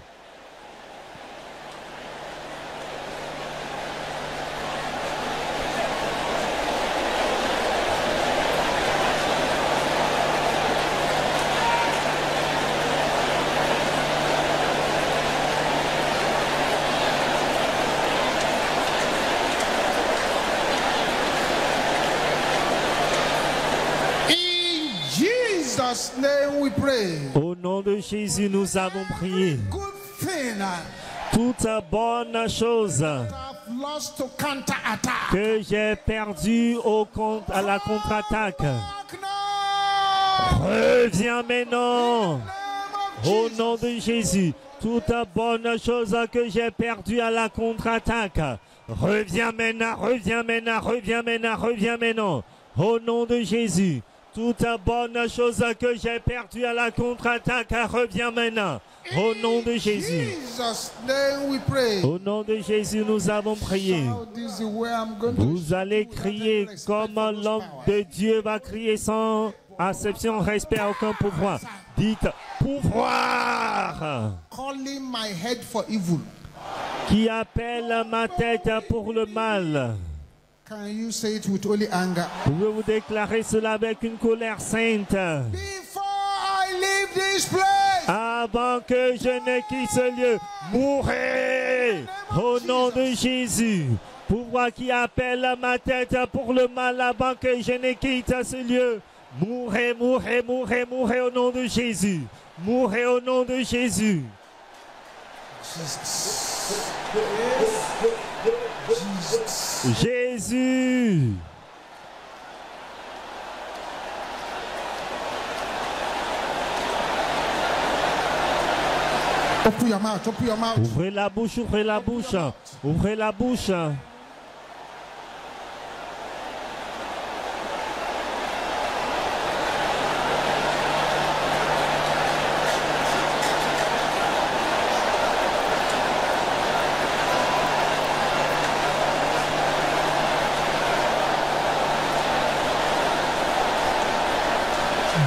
S2: In Jesus' name we pray.
S1: Au nom de Jésus, nous avons prié.
S2: Good thing
S1: Toute bonne chose
S2: I've lost to counterattack.
S1: que j'ai perdue à la contre-attaque.
S2: Darkness.
S1: Reviens maintenant. Au nom de Jésus, toute bonne chose que j'ai perdue à la contre-attaque. Reviens maintenant, reviens maintenant, reviens maintenant, reviens maintenant. Au nom de Jésus, toute bonne chose que j'ai perdue à la contre-attaque, reviens maintenant. Au nom de Jésus.
S2: Jesus' name we pray.
S1: Au nom de Jésus, nous avons prié.
S2: Now this is where I'm going to
S1: Vous allez crier comme l'homme de Dieu va crier sans acception, respect, aucun pouvoir. Dites pouvoir
S2: calling my head for evil.
S1: qui appelle ma tête pour le mal.
S2: Can you say it with holy anger?
S1: Pouvez-vous déclarer cela avec une colère sainte?
S2: Before I leave this place,
S1: Avant que je ne quitte ce lieu, mourrez au nom de Jésus. Pouvoir qui appelle ma tête pour le mal avant que je ne quitte ce lieu. Mourez, mourez, mourez, mourez au nom de Jésus. Mourez au nom de Jésus. Jésus.
S2: Open your mouth, open your mouth.
S1: Ouvrez la bouche, ouvrez la bouche. Ouvrez la bouche.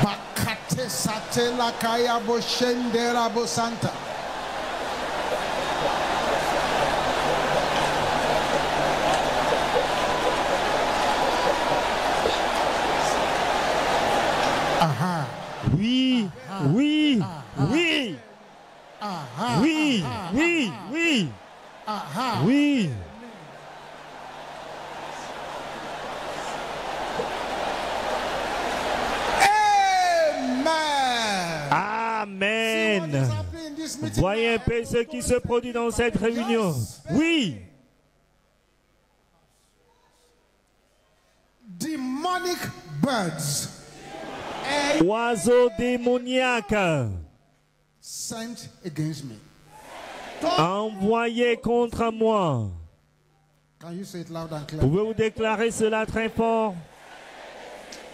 S2: Bakate satela kaya bo shendera bo santa.
S1: Oui, oui, oui. Oui, oui, oui. Oui. Amen. Voyez un peu ce qui se produit dans cette réunion. Oui.
S2: Demonic birds.
S1: Oiseaux démoniaques
S2: Sent against me.
S1: envoyés contre moi.
S2: Can you say it loud and clear?
S1: Pouvez-vous déclarer cela très fort?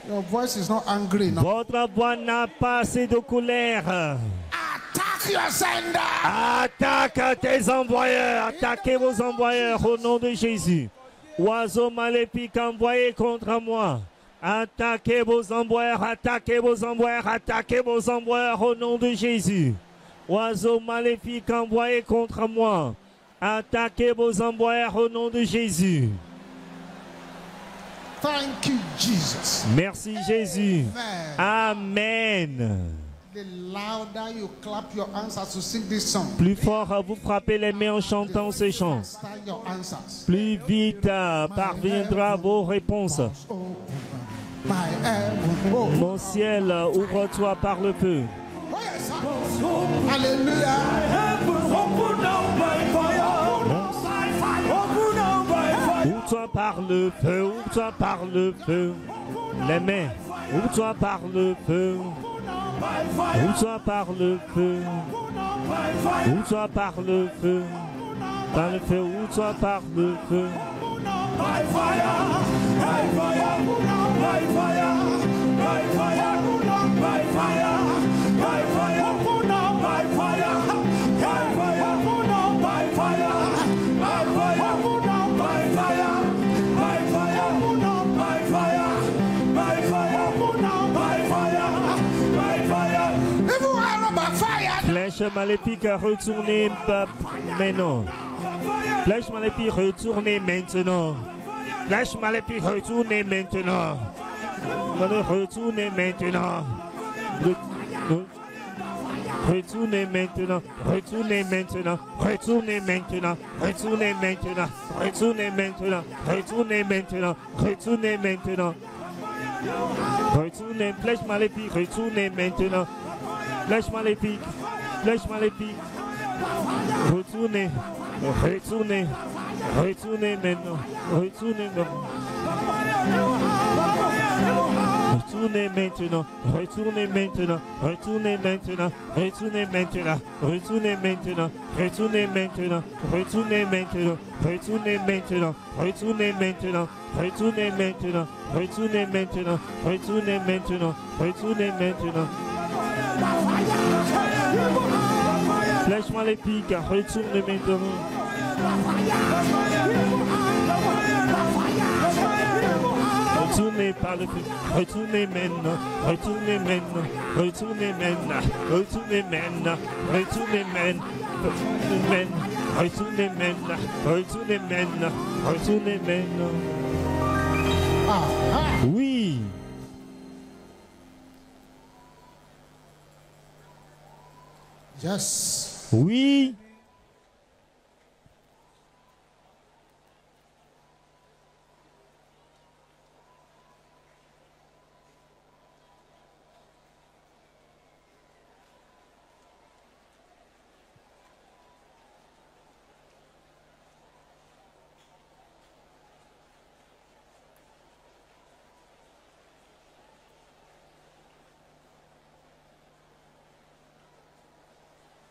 S2: Your voice is not angry now.
S1: Votre voix n'a pas assez de colère.
S2: Attack your sender.
S1: Attaque tes envoyeurs. Attaquez vos envoyeurs au nom de Jésus. Oiseaux maléfiques envoyés contre moi. Attaquez vos envoyeurs, attaquez vos envoyeurs, attaquez vos envoyeurs au nom de Jésus. Oiseaux maléfiques envoyés contre moi. Attaquez vos envoyeurs au nom de Jésus.
S2: Thank you, Jesus.
S1: Merci Jésus.
S2: Amen.
S1: Amen.
S2: The louder you clap your hands as you sing this song,
S1: Plus fort vous frappez les mains en chantant ce chant.
S2: start your answers.
S1: Plus vite parviendra vos réponses.
S2: My heaven, oh.
S1: Mon ciel, ouvre-toi par le feu.
S2: Oh, yes, sir. Hallelujah.
S1: Ouvre-toi par le feu, ouvre-toi par le feu. Les mains, ouvre-toi par le feu. Ouvre-toi par le feu. Ouvre-toi par le feu. Par le feu, ouvre-toi par le feu. Flèche maléfique, retournez maintenant. Flèche maléfique, retournez maintenant. Flèche maléfique, retournez maintenant. Retournez maintenant. Retournez maintenant. Retournez maintenant. Retournez maintenant. Retournez maintenant. Retournez maintenant. Retournez maintenant. Retournez maintenant. Retournez. Flèche maléfique, retournez maintenant. Flèche maléfique. Flèche maléfique. Retournez. Retournez. Retournez maintenant. Retournez maintenant. Retournez maintenant. Retournez maintenant. Retournez maintenant. Retournez maintenant. Retournez maintenant. Retournez maintenant. Retournez maintenant. Retournez maintenant. Retournez maintenant. Retournez maintenant. Retournez maintenant. Retournez maintenant. Retournez maintenant. Flèche maléfique, retourne maintenant. Retournez par le feu. Retournez maintenant. Retournez maintenant. Retournez maintenant. Retournez maintenant. Retournez maintenant. Retournez maintenant. Retournez maintenant. Retournez maintenant. Oui.
S2: Yes.
S1: Oui.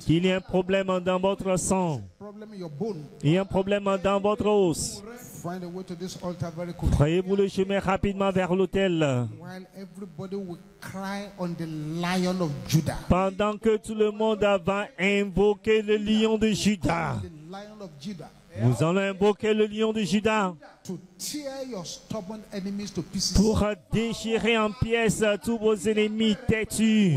S1: qu'il y a un problème dans votre sang, il y a un problème dans votre os. Prenez-vous le chemin rapidement vers l'autel. Pendant que tout le monde va invoquer le lion de Juda. Nous allons invoquer le lion de Juda pour déchirer en pièces tous vos ennemis têtus.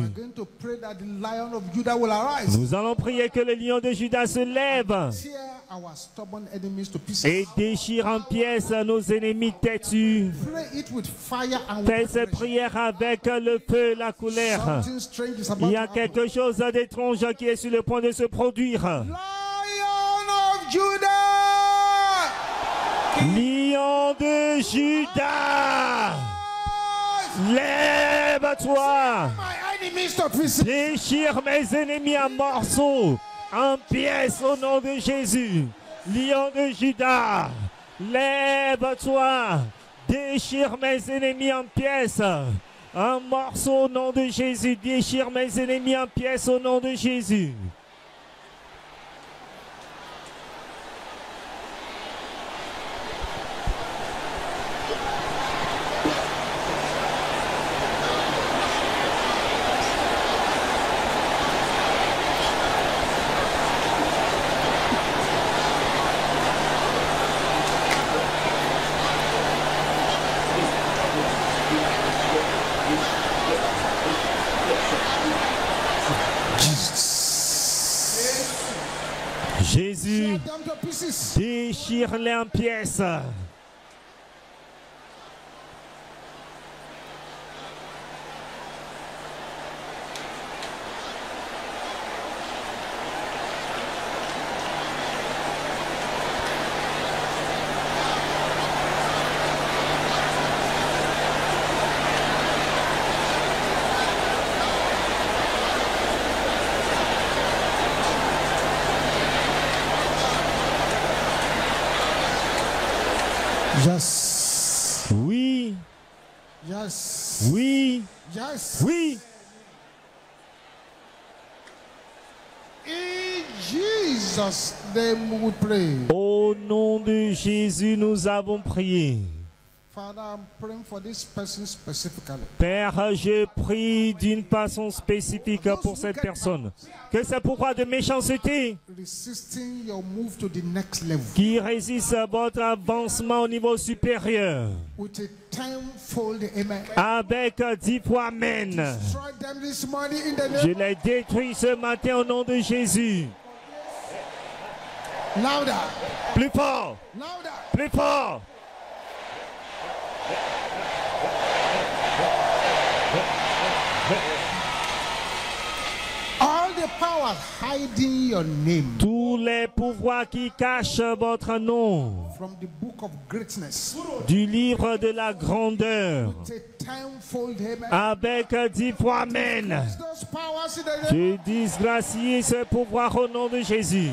S1: Nous allons prier que le lion de Juda se lève et déchire en pièces nos ennemis têtus. Faites cette prière avec le feu, la colère. Il y a quelque chose d'étrange qui est sur le point de se produire. Lion de Juda, lève-toi, déchire mes ennemis en morceaux, en pièces au nom de Jésus. Lion de Juda, lève-toi, déchire mes ennemis en pièces, en morceaux au nom de Jésus. Déchire mes ennemis en pièces au nom de Jésus. Jésus, déchire-les en pièces.
S2: Yes.
S1: Oui.
S2: Yes.
S1: Oui.
S2: Yes.
S1: Oui.
S2: In Jesus' name we pray.
S1: Au nom de Jésus, nous avons prié.
S2: Father, I'm praying for this person specifically.
S1: Père, je prie d'une façon spécifique pour cette personne. Que c'est pourquoi de méchanceté
S2: Resisting your move to the next level.
S1: qui résiste à votre avancement au niveau supérieur.
S2: With a tenfold amen.
S1: Avec 10 fois amen.
S2: Destroy them this morning in the
S1: Je
S2: name.
S1: les détruis ce matin au nom de Jésus.
S2: Louder.
S1: Plus fort.
S2: Louder.
S1: Plus fort.
S2: All the powers hiding your name
S1: Tous les pouvoirs qui cachent votre nom
S2: from the book of greatness.
S1: du livre de la grandeur.
S2: With a tenfold amen.
S1: Avec 10 fois amen.
S2: Those powers in the name.
S1: Je disgracie ce pouvoir au nom de Jésus.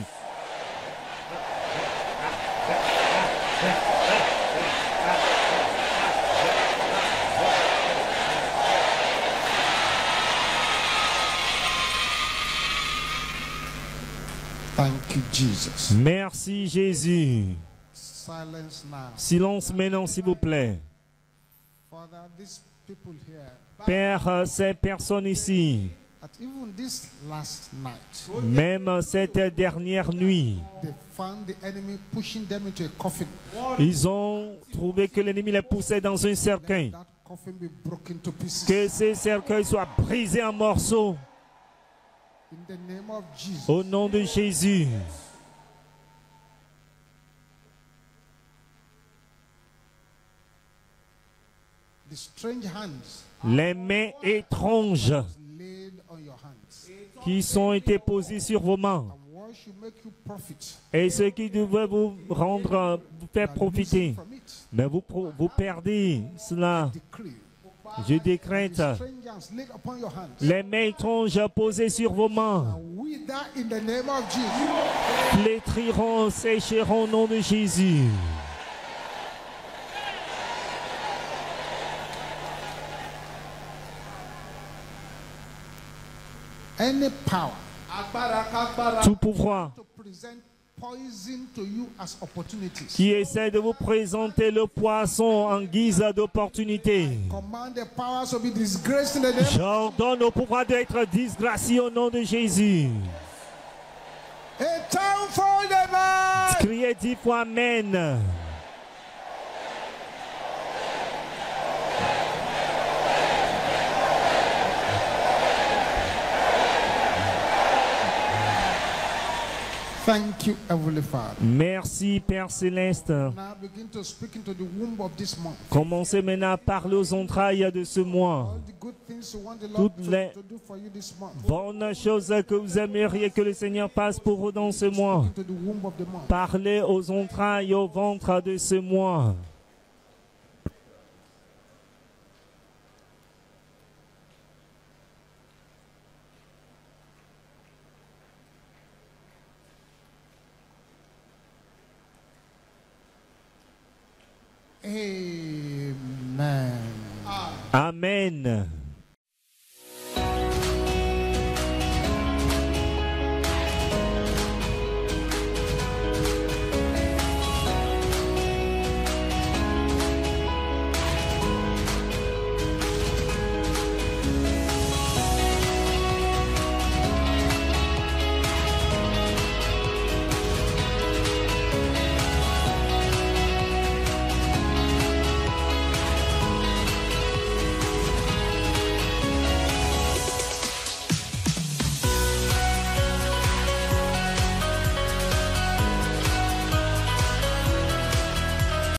S2: Thank you, Jesus.
S1: Merci Jésus.
S2: Silence now.
S1: Silence maintenant s'il vous plaît.
S2: Father, these people here,
S1: Père, ces personnes ici,
S2: that even this last night,
S1: même cette dernière nuit,
S2: they found the enemy pushing them into a coffin.
S1: ils ont trouvé que l'ennemi les poussait dans un cercueil.
S2: That coffin be broken to pieces.
S1: Que ces cercueils soient brisés en morceaux.
S2: In the name of Jesus.
S1: Au nom de Jésus.
S2: The strange hands
S1: Les mains étranges
S2: laid on your hands.
S1: qui sont été posées sur vos mains.
S2: And what should make you profit?
S1: Et ce qui devait vous rendre, vous faire profiter.
S2: From it.
S1: Mais vous perdez cela.
S2: Decree.
S1: Je décrète
S2: Strange hands laid upon your hands.
S1: les mains étranges posées sur vos mains.
S2: And we that in the name of Jesus.
S1: Flétriront, sécheront au nom de Jésus.
S2: Any power
S1: tout pouvoir
S2: to present poison to you as opportunities.
S1: qui essaie de vous présenter le poisson en guise d'opportunité.
S2: Command the powers to be disgraced in the name.
S1: J'ordonne au pouvoir d'être disgracié au nom de Jésus.
S2: A time for the man.
S1: Criez 10 fois Amen.
S2: Thank you, Heavenly Father.
S1: Merci Père Céleste.
S2: Now begin to speak into the womb of this month.
S1: Commencez maintenant à parler aux entrailles de ce mois.
S2: All the good things you want the Lord
S1: Toutes les
S2: to do for you this month.
S1: bonnes choses que vous aimeriez que le Seigneur fasse pour vous dans ce mois.
S2: Into the womb of the month.
S1: Parlez aux entrailles, au ventre de ce mois.
S2: Amen.
S1: Amen.